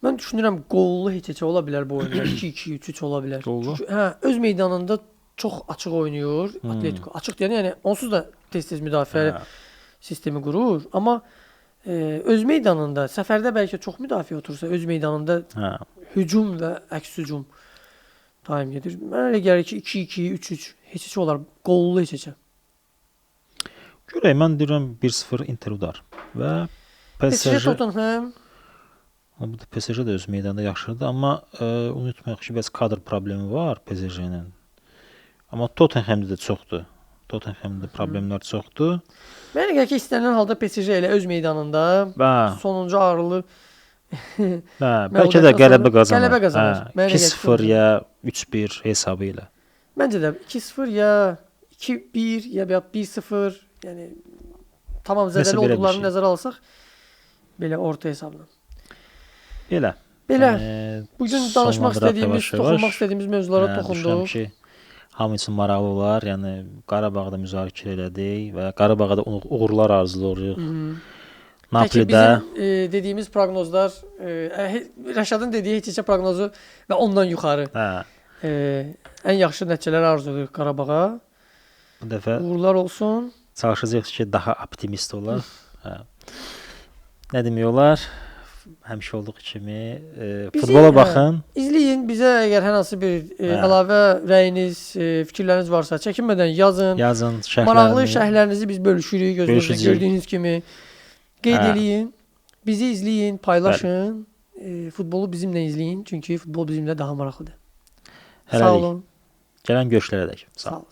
A: Mən düşünürəm qollu heç ola bilər bu oyunda. 2-2, 3-3 ola bilər.
B: Qollu?
A: Çünki, hə, öz meydanında çox açıq oynayır Atletico. Açıq deyəndə, yəni onsuz da tez-tez müdafiə sistemi qurur, amma öz meydanında səfərdə bəlkə çox müdafiə otursa, öz meydanında hücum və əks hücum daim gedir. Mənə elə gəlir ki 2-2, 3-3 heç olar qollu heç.
B: Görək, mən deyirəm 1-0 Inter udar və
A: PSG Tottenham.
B: Bu da PSG də öz meydanda yaxşıdır, amma unutmayaq ki, bəs kadr problemi var PSG-nin. Amma Tottenham-da da çoxdur. Tottenham-da problemlər çoxdur.
A: Mənə gəlir ki, istənilən halda PSG elə öz meydanında sonuncu ağrılı
B: bəlkə də qələbə qazanır.
A: Qələbə qazanır.
B: 2-0 ya 3-1 hesabı ilə.
A: Məncə də 2-0 ya 2-1 ya 1-0, yəni tamam zədəli olduqlarını nəzərə alsaq belə orta hesabla.
B: Belə.
A: Bu gün danışmaq istədiyimiz, toxunmaq istədiyimiz mövzulara toxunduq.
B: Düşünürəm ki, hamı üçün maraqlı olar. Yəni Qarabağda müzakirə elədik və Qarabağa da uğurlar arzulayırıq. Napolidə
A: bizim dediyimiz proqnozlar, Rəşadın dediyi heç proqnozu və ondan yuxarı. Ən yaxşı nəticələr arzulayırıq Qarabağa.
B: Bu dəfə
A: uğurlar olsun.
B: Çalışacağıq ki, daha optimist olaq. Nə demək olar? Həmişə olduğu kimi futbola baxın.
A: İzləyin. Bizə əgər hər hansı bir əlavə rəyiniz, fikirləriniz varsa, çəkinmədən yazın. Maraqlı şərhlərinizi biz bölüşürük. Gözünüzdə gördüyünüz kimi qeyd eləyin. Bizi izləyin, paylaşın. Futbolu bizimlə izləyin. Çünki futbol bizimlə daha maraqlıdır. Sağ olun.
B: Gələn görüşlərə dək.
A: Sağ olun.